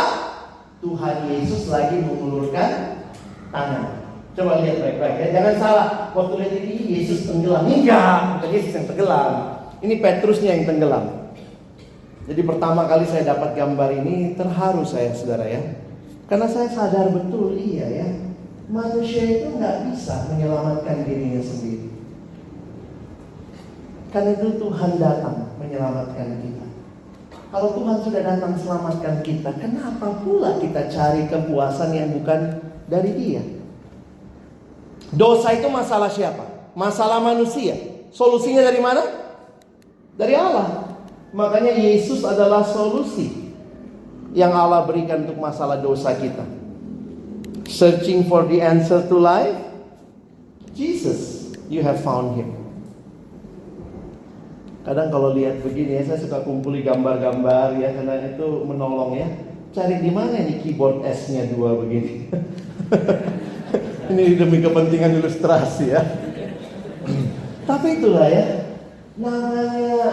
Tuhan Yesus lagi mengulurkan tangan. Coba lihat baik-baik ya, jangan salah. Waktu lihat ini Yesus tenggelam. Enggak, bukan Yesus yang tenggelam. Ini Petrusnya yang tenggelam. Jadi pertama kali saya dapat gambar ini, terharu saya saudara ya. Karena saya sadar betul, iya ya, manusia itu nggak bisa menyelamatkan dirinya sendiri. Karena itu Tuhan datang menyelamatkan kita. Kalau Tuhan sudah datang selamatkan kita, kenapa pula kita cari kepuasan yang bukan dari Dia? Dosa itu masalah siapa? Masalah manusia. Solusinya dari mana? Dari Allah. Makanya Yesus adalah solusi yang Allah berikan untuk masalah dosa kita. Searching for the answer to life, Jesus, you have found Him. Kadang kalau lihat begini ya, saya suka kumpuli gambar-gambar ya, karena itu menolong ya. Cari di mana nih keyboard S-nya 2 begini. Ini demi kepentingan ilustrasi ya. Tapi itulah ya, namanya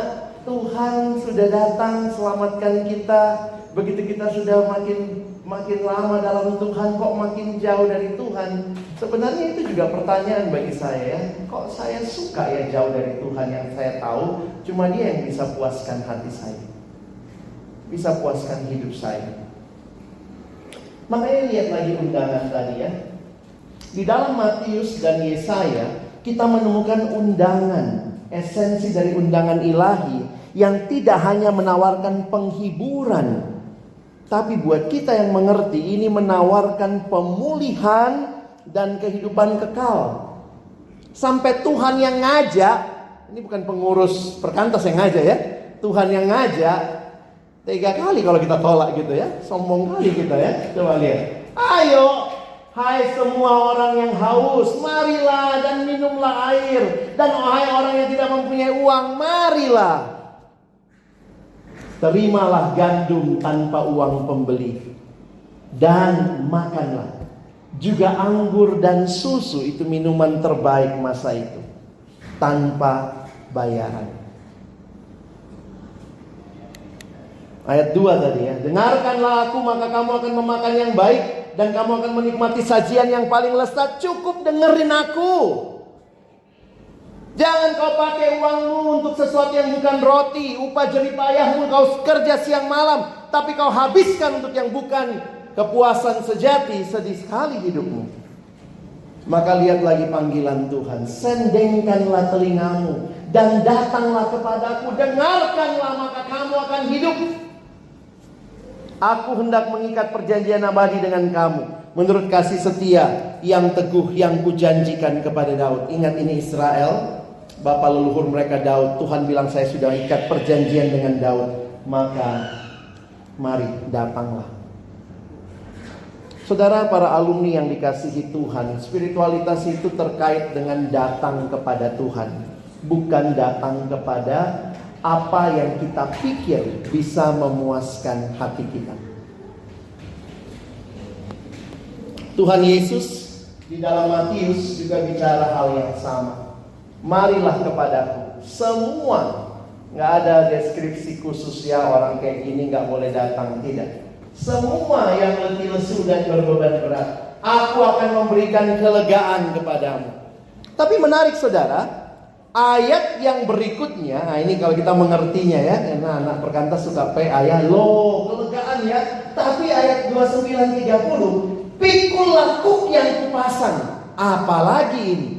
Tuhan sudah datang selamatkan kita. Begitu kita sudah makin lama dalam Tuhan, kok makin jauh dari Tuhan. Sebenarnya itu juga pertanyaan bagi saya ya. Kok saya suka ya jauh dari Tuhan, yang saya tahu cuma Dia yang bisa puaskan hati saya, bisa puaskan hidup saya. Makanya lihat lagi undangan tadi ya. Di dalam Matius dan Yesaya kita menemukan undangan, esensi dari undangan ilahi yang tidak hanya menawarkan penghiburan, tapi buat kita yang mengerti ini menawarkan pemulihan dan kehidupan kekal. Sampai Tuhan yang ngajak, ini bukan pengurus perkantas yang ngajak ya, Tuhan yang ngajak. 3 kali kalau kita tolak gitu ya, sombong kali kita ya. Coba lihat, ayo hai semua orang yang haus, marilah dan minumlah air. Dan hai orang yang tidak mempunyai uang, marilah, terimalah gandum tanpa uang pembeli, dan makanlah juga anggur dan susu, itu minuman terbaik masa itu, tanpa bayaran. Ayat 2 tadi ya, dengarkanlah aku maka kamu akan memakan yang baik, dan kamu akan menikmati sajian yang paling lezat. Cukup dengerin aku. Jangan kau pakai uangmu untuk sesuatu yang bukan roti. Upah jerih payahmu kau kerja siang malam, tapi kau habiskan untuk yang bukan kepuasan sejati. Sedih sekali hidupmu. Maka lihat lagi panggilan Tuhan. Sendengkanlah telingamu dan datanglah kepadaku. Dengarkanlah maka kamu akan hidup. Aku hendak mengikat perjanjian abadi dengan kamu, menurut kasih setia yang teguh yang kujanjikan kepada Daud. Ingat, ini Israel, bapa leluhur mereka Daud. Tuhan bilang, saya sudah ikat perjanjian dengan Daud, maka mari datanglah. Saudara, para alumni yang dikasihi Tuhan, spiritualitas itu terkait dengan datang kepada Tuhan, bukan datang kepada apa yang kita pikir bisa memuaskan hati kita. Tuhan Yesus di dalam Matius juga bicara hal yang sama. Marilah kepadaku semua. Gak ada deskripsi khusus ya, orang kayak gini gak boleh datang, tidak. Semua yang letih lesu dan berbeban berat, aku akan memberikan kelegaan kepadamu. Tapi menarik saudara, Ayat yang berikutnya, nah ini kalau kita mengertinya ya, karena anak perkantas suka ayat loh, kelegaan ya. Tapi ayat 29:30, pikullah kuk yang kupasang. Apalagi ini?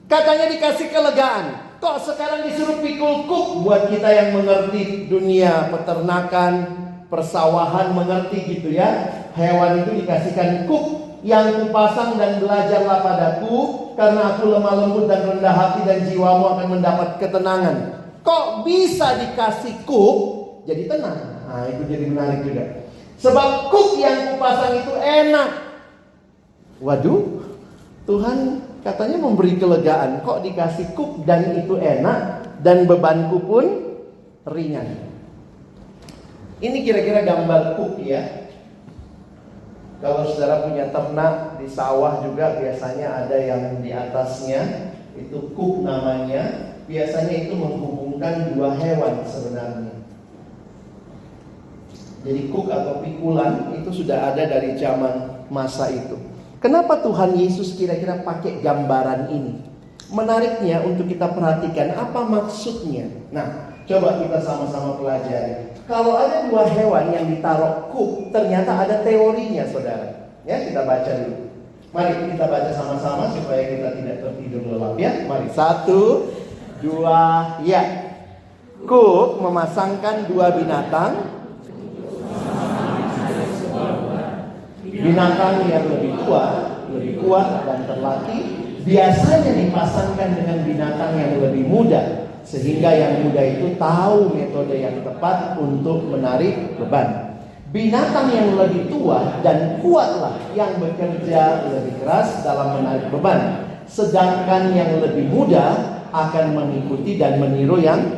Katanya dikasih kelegaan. Kok sekarang disuruh pikul kuk? Buat kita yang mengerti dunia peternakan, persawahan, mengerti gitu ya. Hewan itu dikasihkan kuk. Yang kupasang dan belajarlah padaku, karena aku lemah lembut dan rendah hati, dan jiwamu akan mendapat ketenangan. Kok bisa dikasih kuk jadi tenang? Nah itu jadi menarik juga. Sebab kuk yang kupasang itu enak. Waduh, Tuhan katanya memberi kelegaan. Kok dikasih kuk dan itu enak, dan bebanku pun ringan. Ini kira-kira gambar kuk ya. Kalau saudara punya ternak di sawah juga biasanya ada yang di atasnya, itu kuk namanya. Biasanya itu menghubungkan dua hewan sebenarnya. Jadi kuk atau pikulan itu sudah ada dari zaman masa itu. Kenapa Tuhan Yesus kira-kira pakai gambaran ini? Menariknya untuk kita perhatikan apa maksudnya. Nah, coba kita sama-sama pelajari. Kalau ada dua hewan yang ditaruh kuk, ternyata ada teorinya, saudara. Ya, kita baca dulu. Mari kita baca sama-sama supaya kita tidak tertidur lelap ya. Mari, 1, 2, ya. Kuk memasangkan dua binatang. Binatang yang lebih tua, lebih kuat dan terlatih, biasanya dipasangkan dengan binatang yang lebih muda. Sehingga yang muda itu tahu metode yang tepat untuk menarik beban. Binatang yang lebih tua dan kuatlah yang bekerja lebih keras dalam menarik beban. Sedangkan yang lebih muda akan mengikuti dan meniru yang.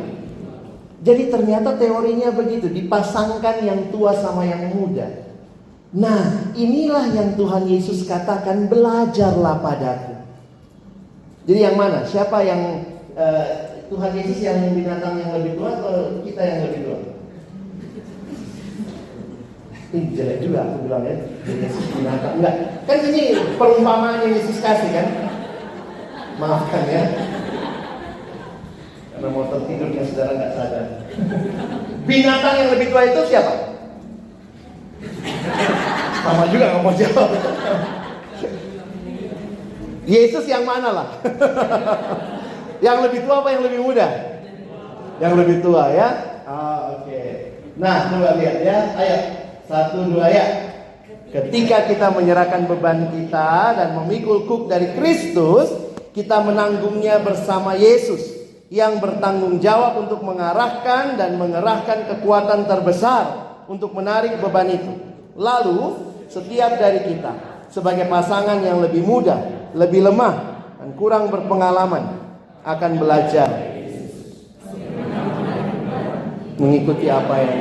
Jadi ternyata teorinya begitu, dipasangkan yang tua sama yang muda. Nah, inilah yang Tuhan Yesus katakan, belajarlah padaku. Jadi yang mana? Siapa yang Tuhan Yesus yang binatang yang lebih tua atau kita yang lebih tua? Ini jelek juga aku bilang ya, Yesus binatang. Enggak, kan ini perumpamaan yang Yesus kasih kan. Maafkan ya, karena mau tertidurnya saudara nggak sadar. Binatang yang lebih tua itu siapa? Sama juga nggak mau jawab. Yesus yang mana lah? Yang lebih tua apa yang lebih muda? Yang lebih tua ya. Oke. Nah, coba lihat ya. Ayo, 1, 2 ya. Ketika kita menyerahkan beban kita dan memikul kuk dari Kristus, kita menanggungnya bersama Yesus yang bertanggung jawab untuk mengarahkan dan mengerahkan kekuatan terbesar untuk menarik beban itu. Lalu, setiap dari kita sebagai pasangan yang lebih muda, lebih lemah dan kurang berpengalaman akan belajar mengikuti apa yang.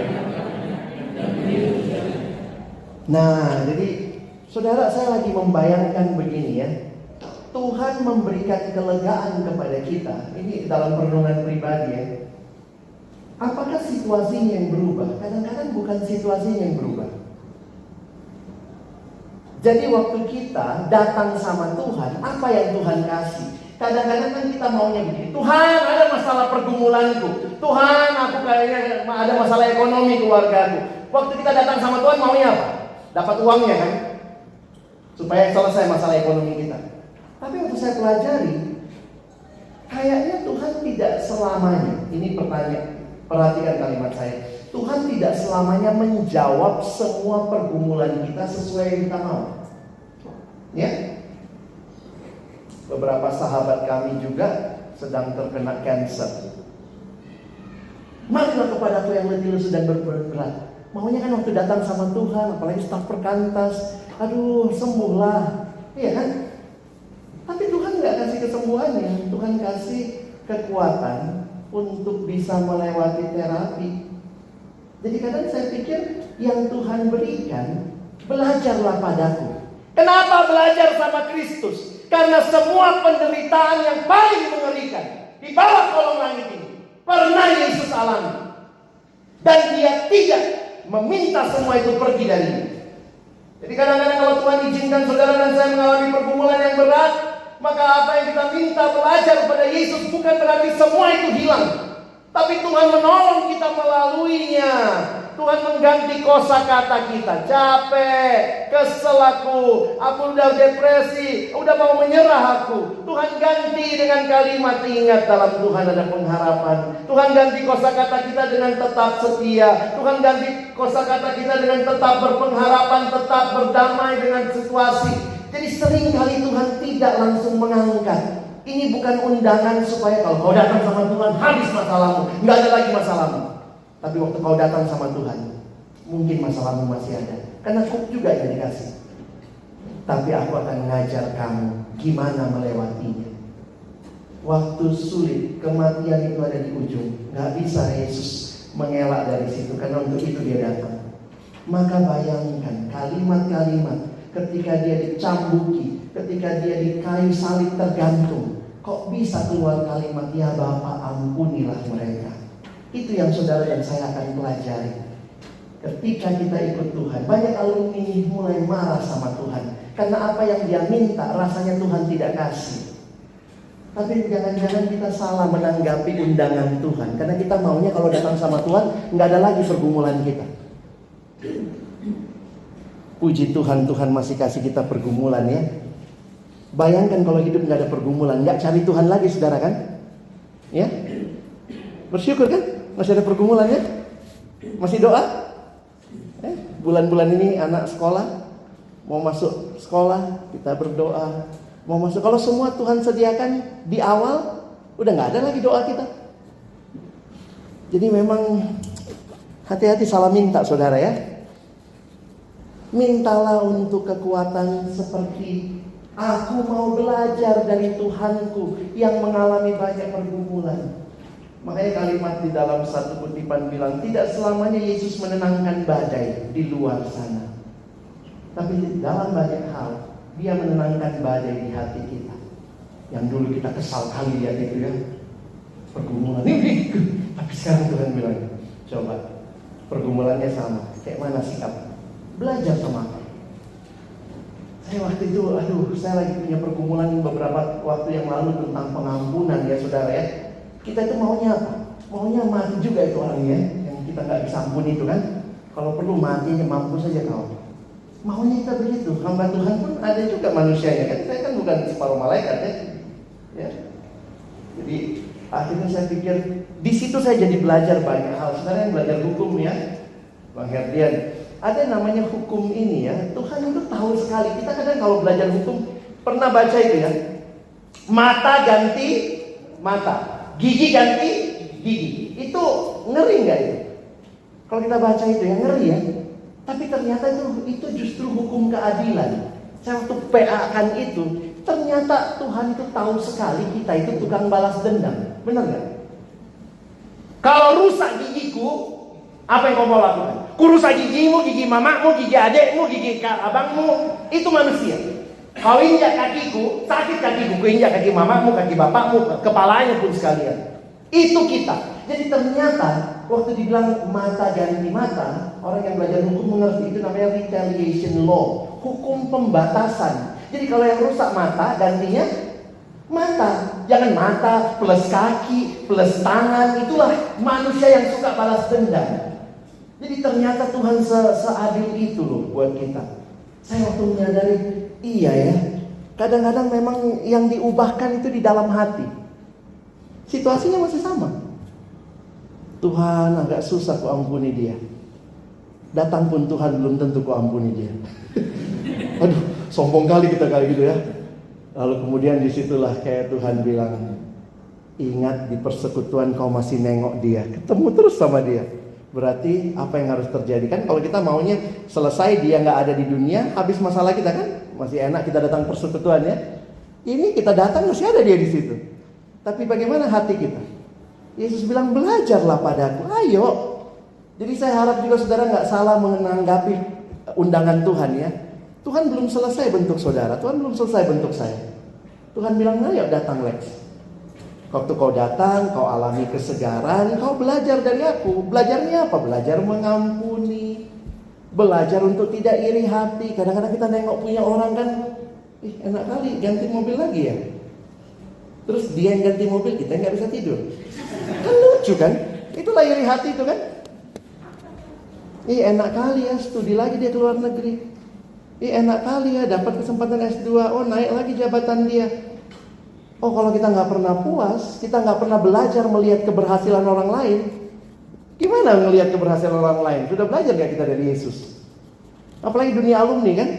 Nah, jadi saudara, saya lagi membayangkan begini ya. Tuhan memberikan kelegaan kepada kita. Ini dalam perenungan pribadi ya. Apakah situasinya yang berubah? Kadang-kadang bukan situasinya yang berubah. Jadi waktu kita datang sama Tuhan, apa yang Tuhan kasih? Kadang-kadang kan kita maunya begini, Tuhan ada masalah pergumulanku, Tuhan aku kayaknya ada masalah ekonomi keluargaku. Waktu kita datang sama Tuhan maunya apa? Dapat uangnya kan? Supaya selesai masalah ekonomi kita. Tapi waktu saya pelajari, kayaknya Tuhan tidak selamanya, ini pertanyaan, perhatikan kalimat saya, Tuhan tidak selamanya menjawab semua pergumulan kita sesuai yang kita mau. Ya? Beberapa sahabat kami juga sedang terkena kanker. Marilah kepadaku yang letih lesu dan berberat. Maunya kan waktu datang sama Tuhan, apalagi staf perkantas, aduh sembuhlah, iya kan? Tapi Tuhan nggak kasih kesembuhannya, Tuhan kasih kekuatan untuk bisa melewati terapi. Jadi kadang saya pikir yang Tuhan berikan, belajarlah padaku. Kenapa belajar sama Kristus? Karena semua penderitaan yang paling mengerikan di bawah kolong langit ini pernah Yesus alami. Dan dia tidak meminta semua itu pergi darinya. Jadi kadang-kadang kalau Tuhan izinkan saudara dan saya mengalami pergumulan yang berat, Maka apa yang kita minta belajar pada Yesus bukan berarti semua itu hilang, tapi Tuhan menolong kita melaluinya. Tuhan mengganti kosakata kita. Capek, kesel aku udah depresi, udah mau menyerah aku. Tuhan ganti dengan kalimat, ingat dalam Tuhan ada pengharapan. Tuhan ganti kosakata kita dengan tetap setia. Tuhan ganti kosakata kita dengan tetap berpengharapan, tetap berdamai dengan situasi. Jadi seringkali Tuhan tidak langsung mengangkat. Ini bukan undangan supaya kalau kau datang sama Tuhan habis masalahmu, nggak ada lagi masalahmu. Tapi waktu kau datang sama Tuhan, mungkin masalahmu masih ada. Karena kuk juga yang dikasih. Tapi aku akan mengajar kamu gimana melewatinya. Waktu sulit, kematian itu ada di ujung. Gak bisa Yesus mengelak dari situ, karena untuk itu dia datang. Maka bayangkan kalimat-kalimat ketika dia dicambuki, ketika dia di kayu salib tergantung. Kok bisa keluar kalimat, ya Bapa ampunilah mereka. Itu yang saudara dan saya akan pelajari. Ketika kita ikut Tuhan, banyak alumni mulai marah sama Tuhan karena apa yang dia minta rasanya Tuhan tidak kasih. Tapi jangan-jangan kita salah menanggapi undangan Tuhan, karena kita maunya kalau datang sama Tuhan nggak ada lagi pergumulan kita. Puji Tuhan, Tuhan masih kasih kita pergumulan ya. Bayangkan kalau hidup nggak ada pergumulan, nggak cari Tuhan lagi saudara kan? Ya, bersyukur kan? Masih ada pergumulannya? Masih doa? Bulan-bulan ini anak sekolah mau masuk sekolah, kita berdoa. Mau masuk, kalau semua Tuhan sediakan di awal, udah nggak ada lagi doa kita. Jadi memang hati-hati salah minta saudara ya. Mintalah untuk kekuatan seperti aku mau belajar dari Tuhanku yang mengalami banyak pergumulan. Makanya kalimat di dalam satu kutipan bilang, tidak selamanya Yesus menenangkan badai di luar sana, tapi di dalam banyak hal dia menenangkan badai di hati kita. Yang dulu kita kesal kali ya itu ya, pergumulan ini. Tapi sekarang Tuhan bilang, coba pergumulannya sama, kayak mana sikap? Belajar sama aku. Saya waktu itu, saya lagi punya pergumulan beberapa waktu yang lalu tentang pengampunan ya saudara ya. Kita itu maunya apa? Maunya mati juga itu orangnya, yang kita nggak bisa ampuni itu kan. Kalau perlu mati aja, mampu saja kau. Maunya kita begitu. Hamba Tuhan pun ada juga manusianya kan. Saya kan bukan separuh malaikat ya. Jadi akhirnya saya pikir di situ saya jadi belajar banyak hal. Sebenarnya belajar hukum ya, Bang Herdian. Ada yang namanya hukum ini ya. Tuhan itu tahu sekali. Kita kadang kalau belajar hukum pernah baca itu ya. Mata ganti mata, gigi ganti gigi. Itu ngeri nggak itu? Kalau kita baca itu yang ngeri ya. Tapi ternyata itu justru hukum keadilan. Saya waktu PA kan itu, ternyata Tuhan itu tahu sekali kita itu tukang balas dendam. Benar nggak? Kalau rusak gigiku, apa yang kau mau lakukan? Kurusak gigimu, gigi mamamu, gigi adekmu, gigi abangmu. Itu manusia. Kau injak kakiku, sakit kakiku, kau injak kaki mamamu, kaki bapakmu, kepalanya pun sekalian. Itu kita. Jadi ternyata waktu dibilang mata ganti mata, orang yang belajar hukum mengerti itu namanya retaliation law, hukum pembatasan. Jadi kalau yang rusak mata, gantinya mata. Jangan mata plus kaki plus tangan. Itulah manusia yang suka balas dendam. Jadi ternyata Tuhan seadil itu loh buat kita. Saya waktu menyadari, iya ya, kadang-kadang memang yang diubahkan itu di dalam hati. Situasinya masih sama. Tuhan agak susah ku ampuni dia. Datang pun Tuhan belum tentu ku ampuni dia. Aduh, sombong kali kita kayak gitu ya. Lalu kemudian disitulah kayak Tuhan bilang, ingat di persekutuan kau masih nengok dia, ketemu terus sama dia. Berarti apa yang harus terjadi? Kan kalau kita maunya selesai dia nggak ada di dunia, habis masalah kita kan masih enak kita datang persekutuan ya. Ini kita datang masih ada dia di situ. Tapi bagaimana hati kita? Yesus bilang belajarlah padaku, ayo. Jadi saya harap juga saudara nggak salah menanggapi undangan Tuhan ya. Tuhan belum selesai bentuk saudara, Tuhan belum selesai bentuk saya. Tuhan bilang ayo datang Lex. Waktu kau datang, kau alami kesegaran, kau belajar dari aku. Belajarnya apa? Belajar mengampuni, belajar untuk tidak iri hati. Kadang-kadang kita nengok punya orang kan, enak kali ganti mobil lagi ya. Terus dia yang ganti mobil, kita nggak bisa tidur. Kan lucu kan? Itulah iri hati itu kan? Enak kali ya studi lagi dia ke luar negeri. Enak kali ya dapat kesempatan S2. Oh, naik lagi jabatan dia. Oh, kalau kita nggak pernah puas, kita nggak pernah belajar melihat keberhasilan orang lain. Gimana melihat keberhasilan orang lain? Sudah belajar nggak kita dari Yesus? Apalagi dunia alumni kan?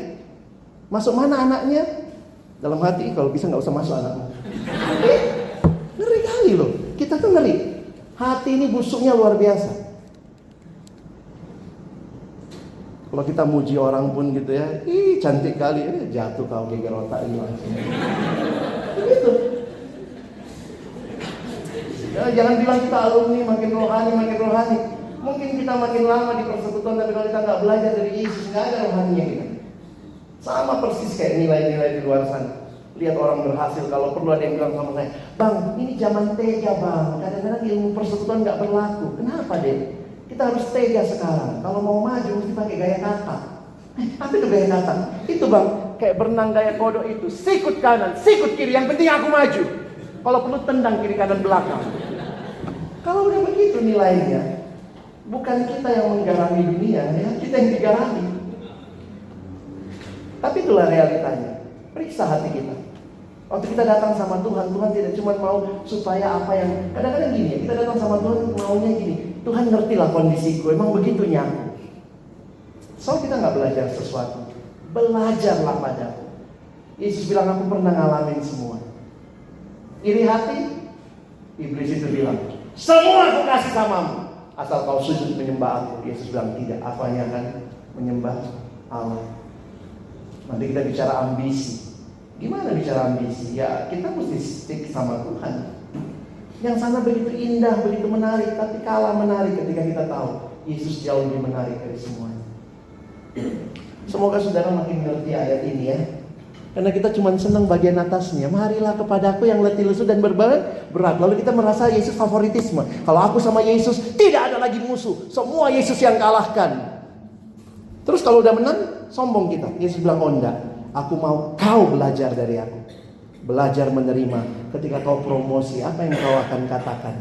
Masuk mana anaknya? Dalam hati, kalau bisa nggak usah masuk anakmu. Ngeri kali loh. Kita tuh ngeri. Hati ini busuknya luar biasa. Kalau kita muji orang pun gitu ya, cantik kali, jatuh kau geger otak ini langsung. Begitu. Ya, jangan bilang kita alumni makin rohani. Mungkin kita makin lama di persekutuan, tapi kalau kita nggak belajar dari Yesus, nggak ada rohaninya kita. Sama persis kayak nilai-nilai di luar sana. Lihat orang berhasil, kalau perlu ada yang bilang sama saya, "Bang, ini zaman tega bang, kadang-kadang ilmu persekutuan nggak berlaku." Kenapa deh? Kita harus tega sekarang. Kalau mau maju mesti pakai gaya kata. Apa itu gaya kata? Itu bang, kayak berenang gaya kodok itu. Sikut kanan, sikut kiri, yang penting aku maju. Kalau perlu tendang kiri kanan belakang. Kalau udah begitu nilainya, bukan kita yang menggarami dunia, ya kita yang digarami. Tapi itulah realitanya. Periksa hati kita. Waktu kita datang sama Tuhan, Tuhan tidak cuma mau supaya apa yang kadang-kadang gini ya, kita datang sama Tuhan maunya gini. Tuhan ngertilah kondisiku, emang begitunya aku. So kita nggak belajar sesuatu, belajarlah padaku. Yesus bilang aku pernah ngalamin semua. Iri hati, iblis itu bilang, semua aku kasih samamu, asal kau sujud menyembah aku. Yesus bilang tidak, aku hanya akan menyembah Allah. Nanti kita bicara ambisi. Gimana bicara ambisi? Ya kita mesti stick sama Tuhan. Yang sana begitu indah, begitu menarik, tapi kalah menarik ketika kita tahu Yesus jauh lebih menarik dari semuanya. Semoga saudara makin ngerti ayat ini ya. Karena kita cuma senang bagian atasnya. Marilah kepadaku yang letih lesu dan berat. Lalu kita merasa Yesus favoritisme. Kalau aku sama Yesus, tidak ada lagi musuh. Semua Yesus yang kalahkan. Terus kalau udah menang, sombong kita. Yesus bilang, oh enggak. Aku mau kau belajar dari aku. Belajar menerima. Ketika kau promosi, apa yang kau akan katakan?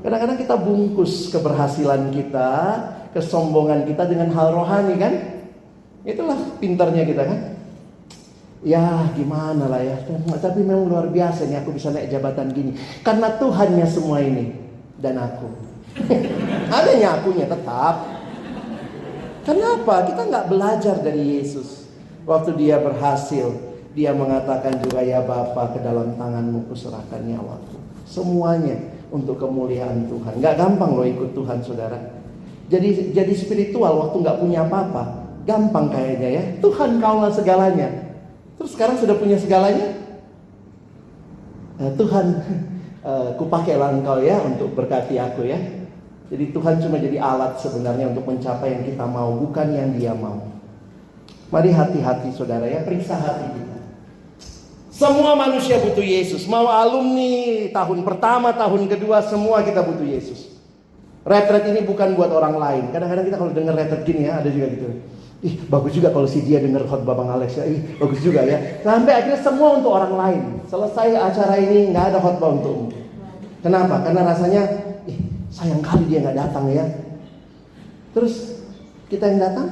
Kadang-kadang kita bungkus keberhasilan kita, kesombongan kita dengan hal rohani kan? Itulah pintarnya kita kan? Ya gimana lah ya. Tapi memang luar biasa nih aku bisa naik jabatan gini. Karena Tuhannya semua ini. Dan aku. Adanya akunya tetap. Kenapa? Kita gak belajar dari Yesus. Waktu dia berhasil, dia mengatakan juga, ya Bapa, ke dalam tanganmu kuserahkan nyawaku. Semuanya untuk kemuliaan Tuhan. Gak gampang loh ikut Tuhan saudara. Jadi spiritual waktu gak punya apa-apa. Gampang kayaknya ya. Tuhan kaulah segalanya. Terus sekarang sudah punya segalanya. Tuhan, kupakailah engkau ya untuk berkati aku ya. Jadi Tuhan cuma jadi alat sebenarnya untuk mencapai yang kita mau, bukan yang dia mau. Mari hati-hati saudara ya, periksa hati kita. Semua manusia butuh Yesus. Mau alumni tahun pertama, tahun kedua, semua kita butuh Yesus. Retret ini bukan buat orang lain. Kadang-kadang kita kalau dengar retret gini ya, ada juga gitu. Ih, bagus juga kalau si dia dengar khotbah Bang Alex ya. Ih, bagus juga ya. Sampai akhirnya semua untuk orang lain. Selesai acara ini nggak ada khotbah untukmu. Kenapa? Karena rasanya, sayang kali dia nggak datang ya. Terus kita yang datang,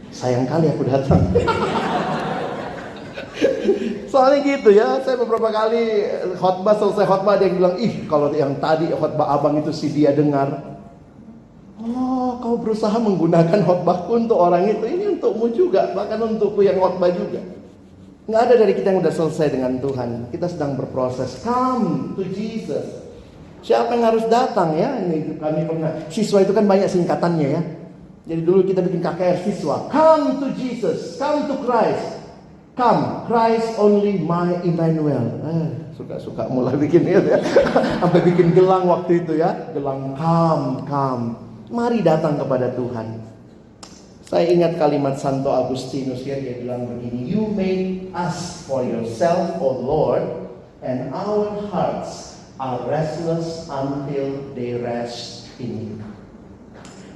sayang kali aku datang. Soalnya gitu ya, saya beberapa kali khotbah, selesai khotbah dia bilang, ih kalau yang tadi khotbah abang itu si dia dengar. Oh, kau berusaha menggunakan khotbahku untuk orang itu. Ini untukmu juga, bahkan untukku yang khotbah juga. Nggak ada dari kita yang udah selesai dengan Tuhan. Kita sedang berproses. Come to Jesus. Siapa yang harus datang ya? Ini kami pernah. Siswa itu kan banyak singkatannya ya. Jadi dulu kita bikin KKR siswa. Come to Jesus. Come to Christ. Come, Christ only my Emmanuel. Suka-suka mulai bikin itu ya. Sampai bikin gelang waktu itu ya. Gelang come. Mari datang kepada Tuhan. Saya ingat kalimat Santo Agustinus ya, dia bilang begini, you made us for yourself, O Lord, and our hearts are restless until they rest in you.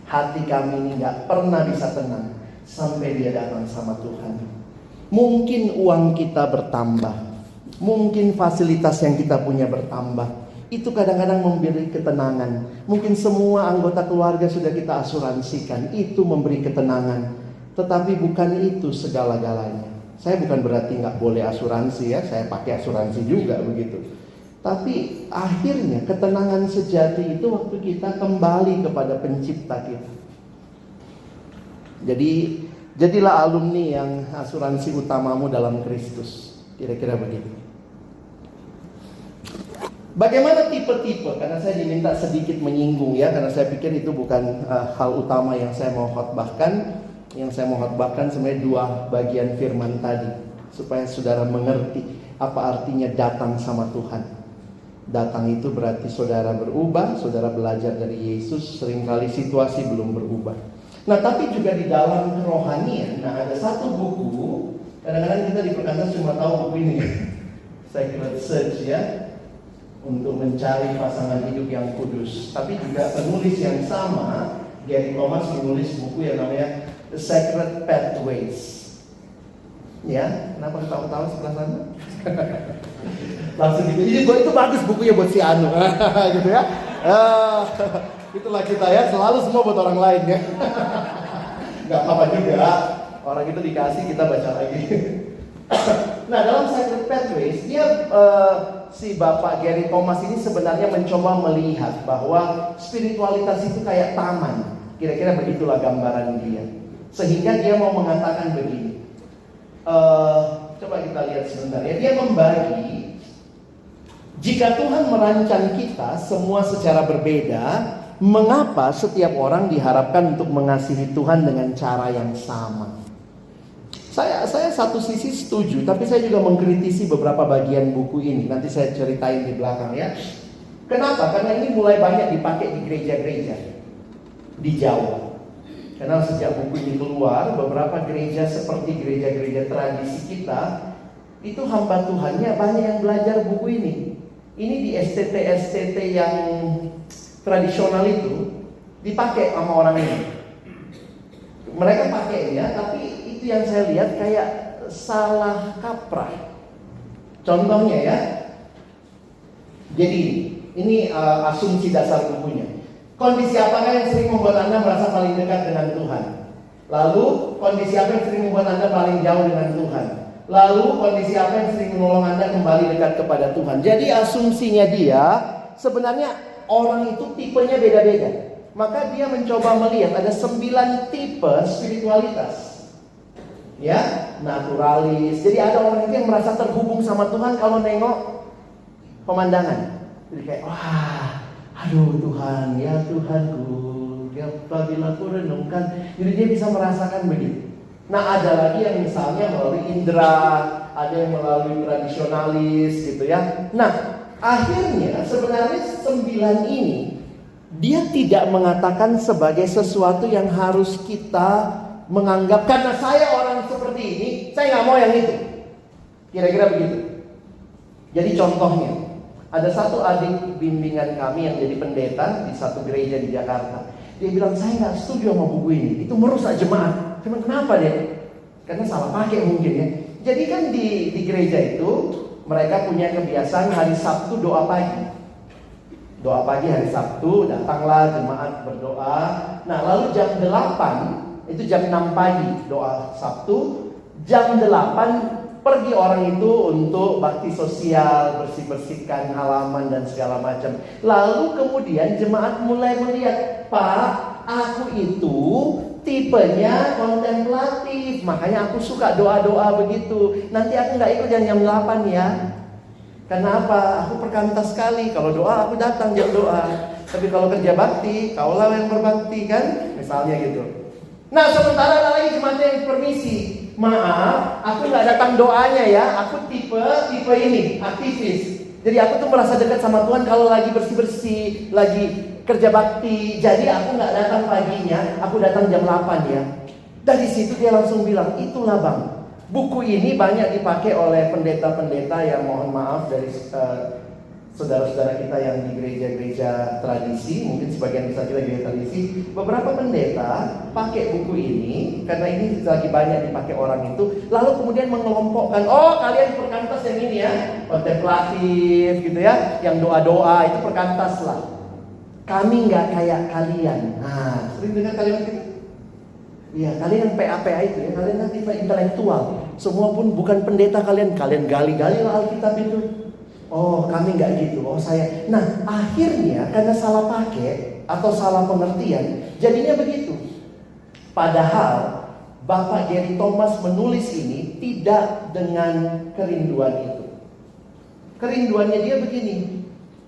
Hati kami ini gak pernah bisa tenang sampai dia datang sama Tuhan. Mungkin uang kita bertambah, mungkin fasilitas yang kita punya bertambah. Itu kadang-kadang memberi ketenangan. Mungkin semua anggota keluarga sudah kita asuransikan, itu memberi ketenangan. Tetapi bukan itu segala-galanya. Saya bukan berarti nggak boleh asuransi ya, saya pakai asuransi juga begitu. Tapi akhirnya ketenangan sejati itu waktu kita kembali kepada pencipta kita. Jadi jadilah alumni yang asuransi utamamu dalam Kristus. Kira-kira begitu. Bagaimana tipe-tipe? Karena saya diminta sedikit menyinggung ya, karena saya pikir itu bukan hal utama yang saya mau khotbahkan. Yang saya mau khotbahkan sebenarnya 2 bagian firman tadi, supaya saudara mengerti apa artinya datang sama Tuhan. Datang itu berarti saudara berubah, saudara belajar dari Yesus. Seringkali situasi belum berubah. Nah, tapi juga di dalam kerohanian. Nah, ada satu buku. Kadang-kadang kita di perkantas cuma tahu buku ini, Sacred Search ya, untuk mencari pasangan hidup yang kudus. Tapi juga penulis yang sama, Gary Thomas, menulis buku yang namanya The Sacred Pathways. Ya, kenapa ketawa-tawa sebelah sana? Langsung gitu. Itu bagus bukunya buat si Anu, gitu ya. Itulah kita ya, selalu semua buat orang lain ya. Gak apa-apa juga. Orang itu dikasih, kita baca lagi. Nah, dalam Sacred Pathways, dia si Bapak Gary Thomas ini sebenarnya mencoba melihat bahwa spiritualitas itu kayak taman. Kira-kira begitulah gambaran dia. Sehingga dia mau mengatakan begini. Coba kita lihat sebentar ya. Dia membagi, jika Tuhan merancang kita semua secara berbeda, mengapa setiap orang diharapkan untuk mengasihi Tuhan dengan cara yang sama? Saya satu sisi setuju, tapi saya juga mengkritisi beberapa bagian buku ini. Nanti saya ceritain di belakang ya. Kenapa? Karena ini mulai banyak dipakai di gereja-gereja di Jawa. Karena sejak buku ini keluar, beberapa gereja seperti gereja-gereja tradisi kita, itu hamba Tuhannya banyak yang belajar buku ini. Ini di STT yang tradisional itu dipakai sama orang ini. Mereka pakainya, tapi itu yang saya lihat kayak salah kaprah. Contohnya ya. Jadi ini asumsi dasar bukunya. Kondisi apakah yang sering membuat Anda merasa paling dekat dengan Tuhan? Lalu kondisi apa yang sering membuat Anda paling jauh dengan Tuhan? Lalu kondisi apa yang sering menolong Anda kembali dekat kepada Tuhan? Jadi asumsinya dia, sebenarnya orang itu tipenya beda-beda. Maka dia mencoba melihat ada 9 tipe spiritualitas. Ya, naturalis. Jadi ada orang itu yang merasa terhubung sama Tuhan kalau nengok pemandangan. Jadi kayak, wah, aduh Tuhan, ya Tuhanku, ya apabila aku renungkan. Jadi dia bisa merasakan begitu. Nah, ada lagi yang misalnya melalui indera, ada yang melalui tradisionalis gitu ya. Nah, akhirnya sebenarnya 9 ini dia tidak mengatakan sebagai sesuatu yang harus kita menganggap, karena saya orang seperti ini, saya nggak mau yang itu. Kira-kira begitu. Jadi contohnya, ada satu adik bimbingan kami yang jadi pendeta di satu gereja di Jakarta. Dia bilang, saya nggak setuju sama buku ini, itu merusak jemaat. Cuman kenapa dia? Karena salah pakai mungkin ya. Jadi kan di gereja itu mereka punya kebiasaan hari Sabtu doa pagi. Doa pagi hari Sabtu, datanglah jemaat berdoa. Nah, lalu jam 8, itu jam 6 pagi doa Sabtu. Jam 8 pergi orang itu untuk bakti sosial, bersih-bersihkan halaman dan segala macam. Lalu kemudian jemaat mulai melihat, Pak, aku itu tipenya kontemplatif, makanya aku suka doa-doa begitu. Nanti aku gak ikut jam 8 ya. Karena apa? Aku perkantas sekali. Kalau doa aku datang jam doa. Tapi kalau kerja bakti, kaulah yang berbakti kan? Misalnya gitu. Nah, sementara ada lagi jemaat yang permisi. Maaf, aku gak datang doanya ya. Aku tipe ini, aktivis. Jadi aku tuh merasa dekat sama Tuhan kalau lagi bersih-bersih, lagi kerja bakti. Jadi aku gak datang paginya, aku datang jam 8 ya. Dari situ dia langsung bilang, itulah bang, buku ini banyak dipakai oleh pendeta-pendeta yang mohon maaf dari saudara-saudara kita yang di gereja-gereja tradisi, mungkin sebagian besar juga gereja tradisi, beberapa pendeta pakai buku ini karena ini lagi banyak dipakai orang itu, lalu kemudian mengelompokkan, oh kalian perkantas yang ini ya, kontemplatif gitu ya, yang doa-doa itu perkantas lah. Kami nggak kayak kalian. Nah, sering dengar kalimat itu? Iya, kalian yang PA-PA itu ya, kalian nanti intelektual. Semua pun bukan pendeta kalian gali-gali lah Alkitab itu. Oh, kami nggak gitu. Oh, saya. Nah, akhirnya karena salah pakai atau salah pengertian, jadinya begitu. Padahal Bapak Gary Thomas menulis ini tidak dengan kerinduan itu. Kerinduannya dia begini.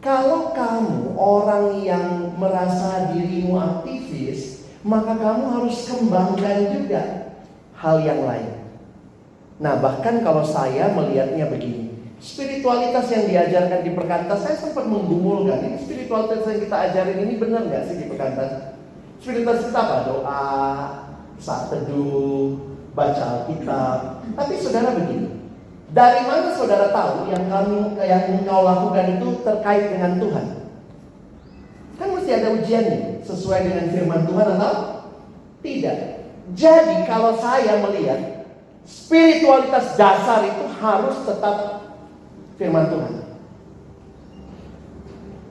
Kalau kamu orang yang merasa dirimu aktivis, maka kamu harus kembangkan juga hal yang lain. Nah, bahkan kalau saya melihatnya begini. Spiritualitas yang diajarkan di perkantas, saya sempat menggumulkan, ini spiritualitas yang kita ajarin ini benar nggak sih di perkantas? Spiritualitas kita apa? Doa, saat teduh, baca Alkitab. Tapi saudara begini, dari mana saudara tahu yang engkau lakukan itu terkait dengan Tuhan? Kan mesti ada ujiannya, sesuai dengan firman Tuhan atau tidak. Jadi kalau saya melihat spiritualitas dasar itu harus tetap firman Tuhan.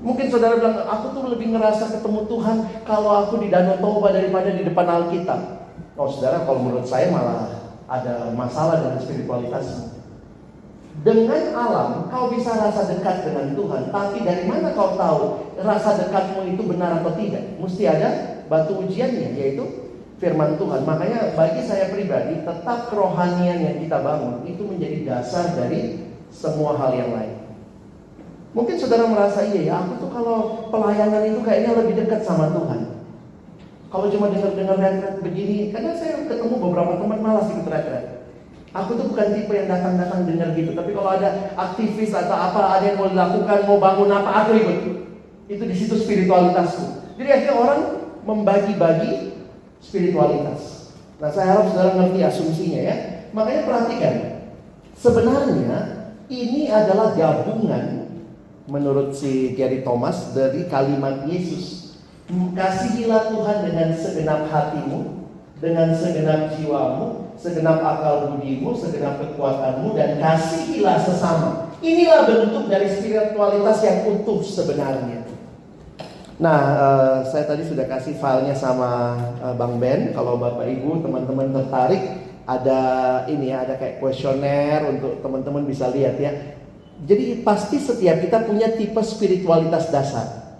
Mungkin saudara bilang, aku tuh lebih ngerasa ketemu Tuhan kalau aku di Danau Toba daripada di depan Alkitab. Oh saudara, kalau menurut saya malah ada masalah dengan spiritualitasmu. Dengan alam kau bisa rasa dekat dengan Tuhan, tapi dari mana kau tahu rasa dekatmu itu benar atau tidak? Mesti ada batu ujiannya, yaitu firman Tuhan. Makanya bagi saya pribadi, tetap kerohanian yang kita bangun itu menjadi dasar dari semua hal yang lain. Mungkin saudara merasa, iya ya, aku tuh kalau pelayanan itu kayaknya lebih dekat sama Tuhan. Kalau cuma dengar-dengar retret begini, karena saya ketemu beberapa teman malas ikut retret. Aku tuh bukan tipe yang datang-datang dengar gitu. Tapi kalau ada aktivis atau apa, ada yang mau dilakukan, mau bangun apa, aku ikut. Itu di situ spiritualitasku. Jadi akhirnya orang membagi-bagi spiritualitas. Nah, saya harap saudara ngerti asumsinya ya. Makanya perhatikan, sebenarnya ini adalah gabungan menurut si Gary Thomas dari kalimat Yesus. Kasihilah Tuhan dengan segenap hatimu, dengan segenap jiwamu, segenap akal budimu, segenap kekuatanmu, dan kasihilah sesama. Inilah bentuk dari spiritualitas yang utuh sebenarnya. Nah, saya tadi sudah kasih filenya sama Bang Ben. Kalau Bapak Ibu, teman-teman tertarik, ada ini ya, ada kayak kuesioner untuk teman-teman bisa lihat ya. Jadi pasti setiap kita punya tipe spiritualitas dasar.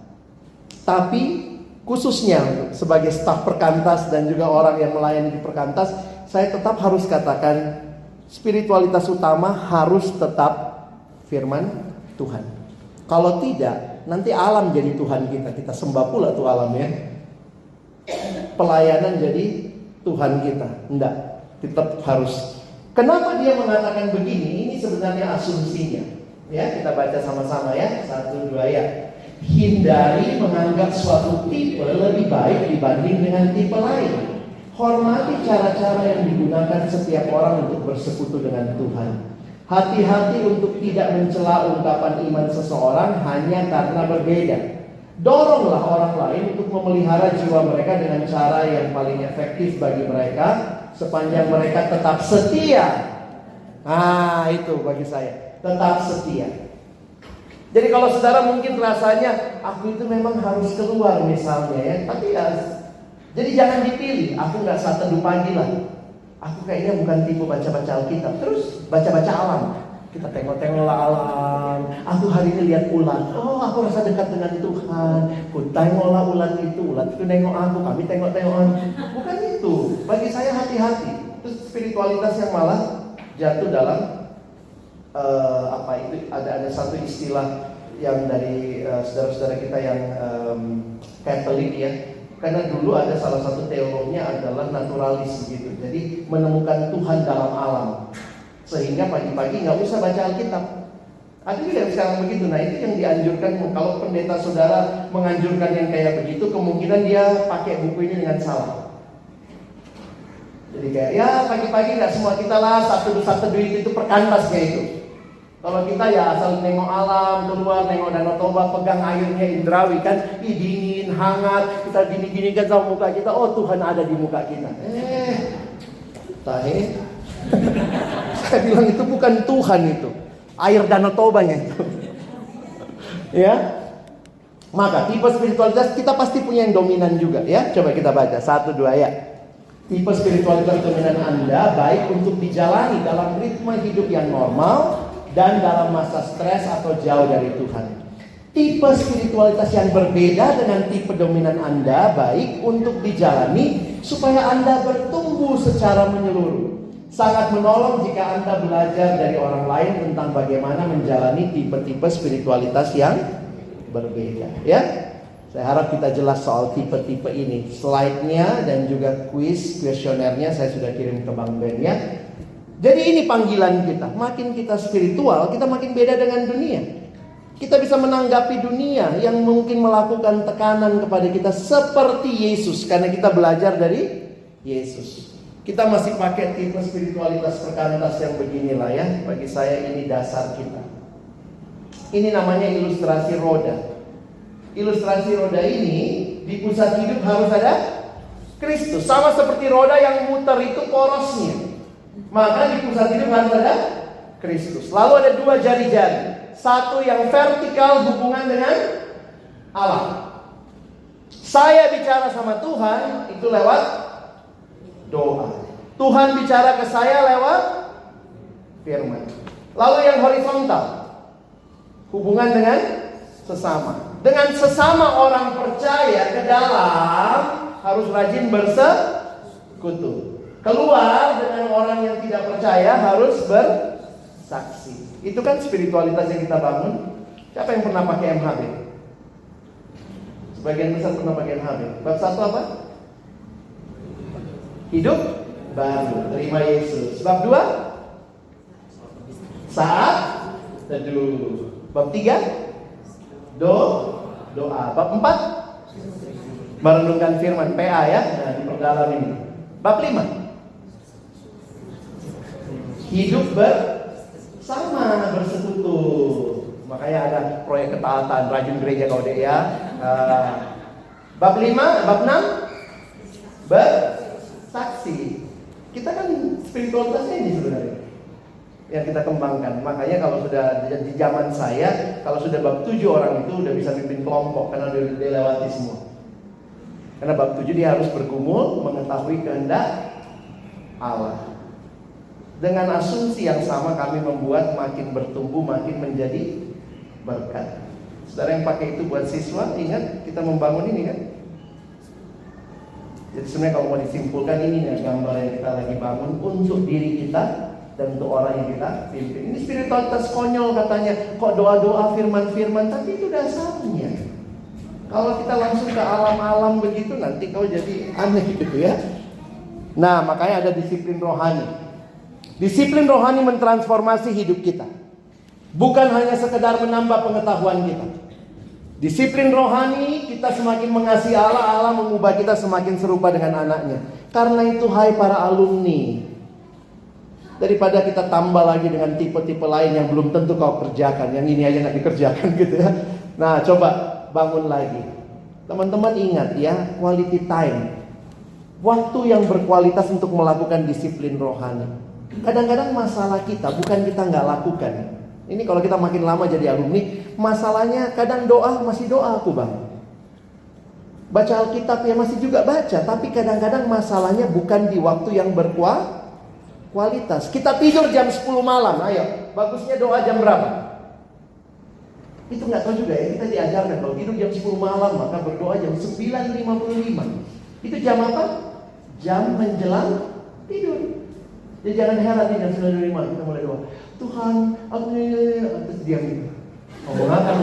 Tapi khususnya sebagai staf perkantas dan juga orang yang melayani di perkantas, saya tetap harus katakan spiritualitas utama harus tetap firman Tuhan. Kalau tidak, nanti alam jadi Tuhan kita. Kita sembah pula tuh alam ya. Pelayanan jadi Tuhan kita. Enggak. Tetap harus. Kenapa dia mengatakan begini? Ini sebenarnya asumsinya. Ya, kita baca sama-sama ya. 1, 2 ya. Hindari menganggap suatu tipe lebih baik dibanding dengan tipe lain. Hormati cara-cara yang digunakan setiap orang untuk bersekutu dengan Tuhan. Hati-hati untuk tidak mencela ungkapan iman seseorang hanya karena berbeda. Doronglah orang lain untuk memelihara jiwa mereka dengan cara yang paling efektif bagi mereka, sepanjang mereka tetap setia. Nah, itu bagi saya, tetap setia. Jadi kalau saudara mungkin rasanya, aku itu memang harus keluar misalnya ya, tapi ya, jadi jangan dipilih. Aku nggak saat teduh pagi lah. Aku kayaknya bukan tipe baca-baca Alkitab. Terus baca-baca alam. Kita tengok-tengoklah alam. Aku hari ini lihat ulat. Oh, aku rasa dekat dengan Tuhan. Ku tengoklah ulat itu. Ulat itu nengok aku. Kami tengok-tengokan. Bukan itu. Bagi saya hati-hati. Itu spiritualitas yang malah jatuh dalam ada satu istilah yang dari saudara-saudara kita yang Katolik ya. Karena dulu ada salah satu teorinya adalah naturalis gitu. Jadi menemukan Tuhan dalam alam. Sehingga pagi-pagi nggak usah baca Alkitab. Ada juga yang sekarang begitu. Nah, itu yang dianjurkan. Kalau pendeta saudara menganjurkan yang kayak begitu, kemungkinan dia pakai buku ini dengan salah. Jadi kayak ya pagi-pagi nggak semua kita lah satu itu perkantasnya itu. Kalau kita ya asal nengok alam, keluar nengok Danau Toba, pegang airnya indrawi kan, dingin, hangat, kita gini-gini kan sama muka kita, oh Tuhan ada di muka kita. Tahe. Saya bilang itu bukan Tuhan itu, air Danau Tobanya itu. Ya. Maka tipe spiritualitas kita pasti punya yang dominan juga ya. Coba kita baca 1, 2 ya. Tipe spiritualitas dominan Anda baik untuk dijalani dalam ritme hidup yang normal dan dalam masa stres atau jauh dari Tuhan. Tipe spiritualitas yang berbeda dengan tipe dominan Anda baik untuk dijalani supaya Anda bertumbuh secara menyeluruh. Sangat menolong jika Anda belajar dari orang lain tentang bagaimana menjalani tipe-tipe spiritualitas yang berbeda. Ya, saya harap kita jelas soal tipe-tipe ini. Slide-nya dan juga kuesionernya saya sudah kirim ke Bang Ben ya. Jadi ini panggilan kita. Makin kita spiritual, kita makin beda dengan dunia. Kita bisa menanggapi dunia yang mungkin melakukan tekanan kepada kita seperti Yesus, karena kita belajar dari Yesus. Kita masih pakai tipe spiritualitas perkantas yang beginilah ya. Bagi saya ini dasar kita. Ini namanya ilustrasi roda. Ilustrasi roda ini di pusat hidup harus ada Kristus. Sama seperti roda yang muter itu porosnya. Maka di pusat hidup harus ada Kristus. Lalu ada 2 jari-jari. Satu yang vertikal hubungan dengan Allah. Saya bicara sama Tuhan itu lewat doa. Tuhan bicara ke saya lewat firman. Lalu yang horizontal hubungan dengan sesama. Dengan sesama orang percaya ke dalam harus rajin bersekutu. Keluar dengan orang yang tidak percaya harus bersaksi. Itu kan spiritualitas yang kita bangun. Siapa yang pernah pakai MHB? Sebagian besar pernah pakai MHB. Bab 1 apa? Hidup baru, terima Yesus. Bab 2? Saat teduh. Bab 3? Doa. Bab 4? Merenungkan firman, PA ya. Nah, diperdalam ini. Bab 5? Hidup bersama, bersekutu. Makanya ada proyek ketaatan, rajin gereja kau deh ya. Bab 5, bab 6 bersaksi. Kita kan spiritualitasnya ini sebenarnya yang kita kembangkan. Makanya kalau sudah di zaman saya, kalau sudah bab 7 orang itu udah bisa pimpin kelompok karena udah dilewati semua. Karena bab 7 dia harus bergumul, mengetahui kehendak Allah. Dengan asumsi yang sama kami membuat makin bertumbuh, makin menjadi berkat. Saudara yang pakai itu buat siswa, ingat kita membangun ini kan. Jadi sebenarnya kalau mau disimpulkan ini nih gambar yang kita lagi bangun untuk diri kita dan untuk orang yang kita pimpin. Ini spiritualitas konyol katanya, kok doa-doa firman-firman, tapi itu dasarnya. Kalau kita langsung ke alam-alam begitu nanti kau jadi aneh gitu ya. Nah, makanya ada disiplin rohani. Disiplin rohani mentransformasi hidup kita. Bukan hanya sekedar menambah pengetahuan kita. Disiplin rohani, kita semakin mengasihi Allah, Allah mengubah kita semakin serupa dengan anaknya. Karena itu hai para alumni, daripada kita tambah lagi dengan tipe-tipe lain yang belum tentu kau kerjakan, yang ini aja gak dikerjakan gitu ya. Nah coba bangun lagi. Teman-teman ingat ya, quality time. Waktu yang berkualitas untuk melakukan disiplin rohani. Kadang-kadang masalah kita bukan kita gak lakukan. Ini kalau kita makin lama jadi alumni, masalahnya kadang doa masih doa aku bang. Baca Alkitab ya masih juga baca, tapi kadang-kadang masalahnya bukan di waktu yang berkualitas. Kita tidur jam 10 malam, ayo. Bagusnya doa jam berapa? Itu nggak tahu juga ya, kita diajarkan kalau tidur jam 10 malam maka berdoa jam 9.55. Itu jam apa? Jam menjelang tidur. Jadi jangan heran nih jam 9.55 kita mulai doa. Tuhan, aku terus diam gitu. Ngomong apa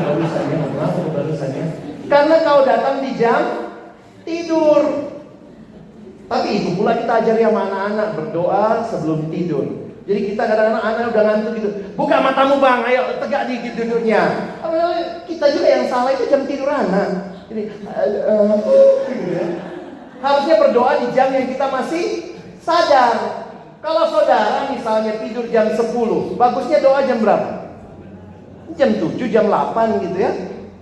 barusannya? Karena kau datang di jam tidur. Tapi itu pula kita ajari sama anak-anak berdoa sebelum tidur. Jadi kita kadang-kadang anak udah ngantuk gitu. Buka matamu bang, ayo tegak dikit duduknya. Kita juga yang salah itu jam tidur anak. Jadi gitu ya. Harusnya berdoa di jam yang kita masih sadar. Kalau saudara misalnya tidur jam 10, bagusnya doa jam berapa? Jam 7, jam 8 gitu ya.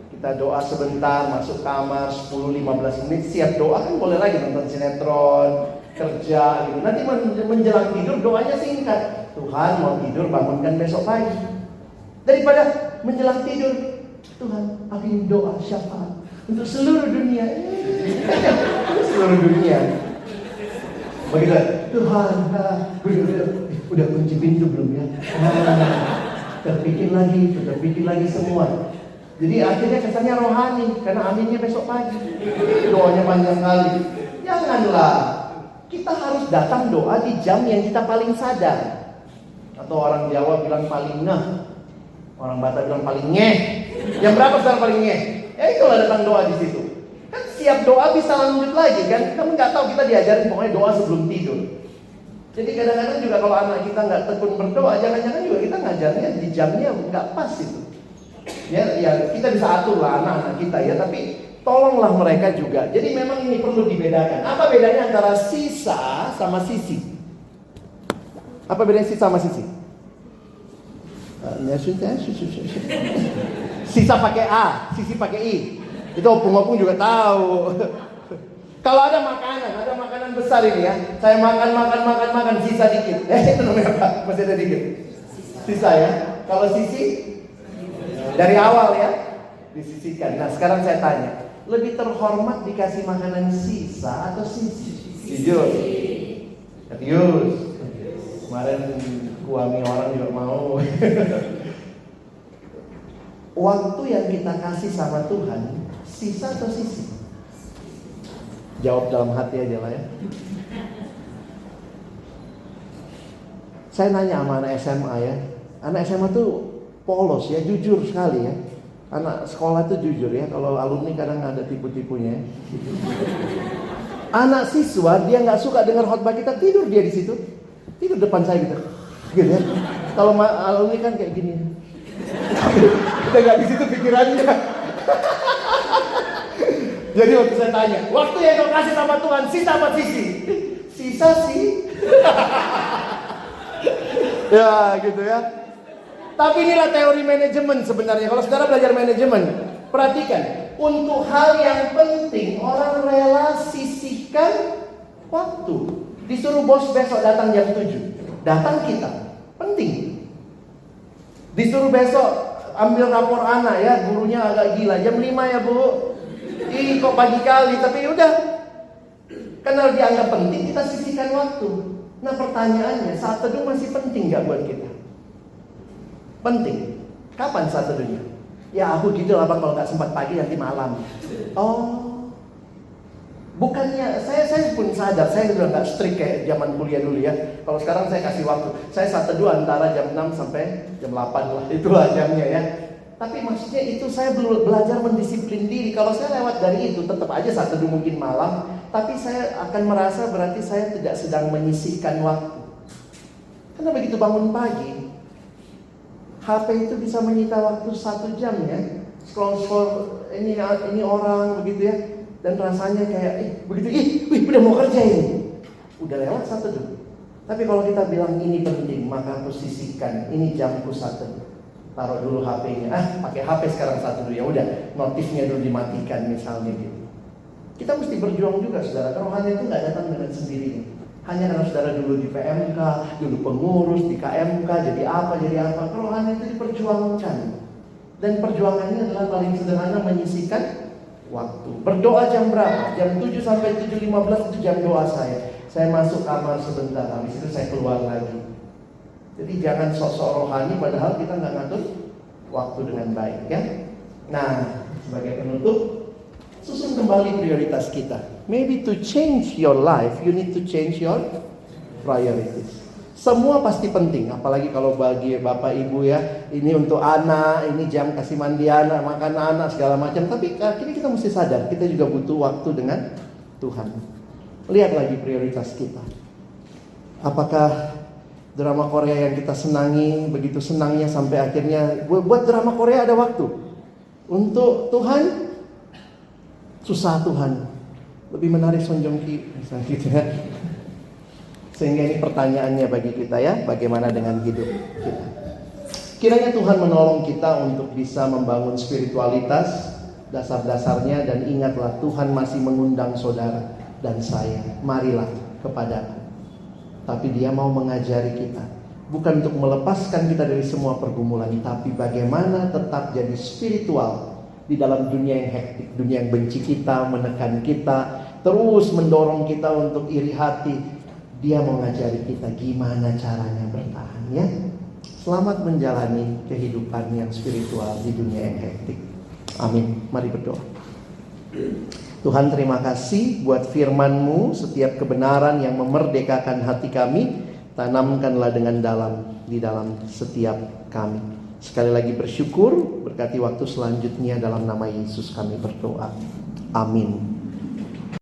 Kita doa sebentar, masuk kamar 10-15 menit, siap doa, kan boleh lagi nonton sinetron, kerja gitu. Nanti menjelang tidur doanya singkat. Tuhan mau tidur, bangunkan besok pagi. Daripada menjelang tidur, Tuhan aku ingin doa syafaat untuk seluruh dunia. Seluruh dunia. Begitu, Tuhan, udah kunci pintu belum ya? Terpikir lagi semua. Jadi akhirnya kesannya rohani, karena aminnya besok pagi. Doanya panjang kali. Janganlah. Kita harus datang doa di jam yang kita paling sadar. Atau orang Jawa bilang paling ngeh, orang Batak bilang paling ngeh. Yang berapa sekarang paling ngeh? Itulah datang doa di situ. Kan siap doa bisa lanjut lagi kan? Kamu nggak tahu, kita diajarin pokoknya doa sebelum tidur. Jadi kadang-kadang juga kalau anak kita nggak tekun berdoa, jangan-jangan juga kita ngajarnya di jamnya nggak pas itu. Ya kita bisa atur lah anak-anak kita ya, tapi tolonglah mereka juga. Jadi memang ini perlu dibedakan. Apa bedanya antara sisa sama sisi? Apa bedanya sisa sama sisi? Sisa pakai A, sisi pakai I. Itu opung-opung juga tahu. Kalau ada makanan besar ini ya, saya makan, sisa dikit. Itu namanya apa? Masih ada dikit. Sisa ya. Kalau sisi dari awal ya, disisihkan. Nah sekarang saya tanya, lebih terhormat dikasih makanan sisa atau sisi? Jujur. Serius. Kemarin kuami orang juga mau. Waktu yang kita kasih sama Tuhan, sisa atau sisi? Jawab dalam hati aja lah ya. Saya nanya sama anak SMA ya. Anak SMA tuh polos ya, jujur sekali ya. Anak sekolah tuh jujur ya. Kalau alumni kadang ada tipu-tipunya. Anak siswa dia nggak suka dengar khotbah kita, tidur dia di situ. Tidur depan saya gitu. Gitu ya. Kalau alumni kan kayak gini. Kita nggak di situ pikirannya. Jadi waktu saya tanya, waktu yang kau kasih sama Tuhan, sisa apa sisi? Sisa sih. Ya gitu ya. Tapi inilah teori manajemen sebenarnya. Kalau saudara belajar manajemen, perhatikan. Untuk hal yang penting, orang rela sisihkan waktu. Disuruh bos besok datang jam 7. Datang kita. Penting. Disuruh besok ambil rapor anak ya, gurunya agak gila. Jam 5 ya bu. Ih kok pagi kali, tapi udah. Karena dianggap penting, kita sisihkan waktu. Nah pertanyaannya, saat teduh masih penting gak buat kita? Penting. Kapan saat teduhnya? Ya aku gitu lah bang, kalau gak sempat pagi nanti malam. Oh, bukannya saya pun sadar, saya udah gak strict kayak zaman kuliah dulu ya. Kalau sekarang saya kasih waktu, saya saat teduh antara jam 6 sampai jam 8 lah, itulah jamnya ya. Tapi maksudnya itu saya belajar mendisiplin diri. Kalau saya lewat dari itu, tetap aja saat teduh mungkin malam, tapi saya akan merasa berarti saya tidak sedang menyisihkan waktu. Karena begitu bangun pagi, HP itu bisa menyita waktu 1 jam ya. Scroll ini orang begitu ya. Dan rasanya kayak begitu, udah mau kerja ini. Udah lewat saat teduh. Tapi kalau kita bilang ini penting, maka aku sisihkan. Ini jamku saat teduh. Taruh dulu HP-nya. Pakai HP sekarang satu dulu ya udah, notifnya dulu dimatikan misalnya gitu. Kita mesti berjuang juga saudara. Kerohanian itu nggak datang dengan sendirinya. Hanya karena saudara dulu di PMK, dulu pengurus di KMK, jadi apa. Kerohanian itu diperjuangkan. Dan perjuangannya adalah paling sederhana, menyisihkan waktu. Berdoa jam berapa? Jam 7 sampai 7.15 itu jam doa saya. Saya masuk kamar sebentar, habis itu saya keluar lagi. Jadi jangan sok-sok rohani padahal kita nggak ngatur waktu dengan baik ya. Nah, sebagai penutup, susun kembali prioritas kita. Maybe to change your life, you need to change your priorities. Semua pasti penting, apalagi kalau bagi bapak ibu ya. Ini untuk anak, ini jam kasih mandi anak, makan anak, segala macam. Tapi akhirnya kita mesti sadar, kita juga butuh waktu dengan Tuhan. Lihat lagi prioritas kita. Apakah drama Korea yang kita senangi, begitu senangnya sampai akhirnya buat drama Korea ada waktu. Untuk Tuhan, susah Tuhan. Lebih menarik Son Joong Ki, misalnya gitu ya. Sehingga ini pertanyaannya bagi kita ya, bagaimana dengan hidup kita. Kiranya Tuhan menolong kita untuk bisa membangun spiritualitas, dasar-dasarnya, dan ingatlah Tuhan masih mengundang saudara dan saya, marilah kepadaku. Tapi Dia mau mengajari kita, bukan untuk melepaskan kita dari semua pergumulan, tapi bagaimana tetap jadi spiritual di dalam dunia yang hektik, dunia yang benci kita, menekan kita, terus mendorong kita untuk iri hati. Dia mau ngajari kita gimana caranya bertahan, ya. Selamat menjalani kehidupan yang spiritual di dunia yang hektik. Amin. Mari berdoa. Tuhan, terima kasih buat firman-Mu, setiap kebenaran yang memerdekakan hati kami, tanamkanlah dengan dalam di dalam setiap kami. Sekali lagi bersyukur, berkati waktu selanjutnya, dalam nama Yesus kami berdoa. Amin.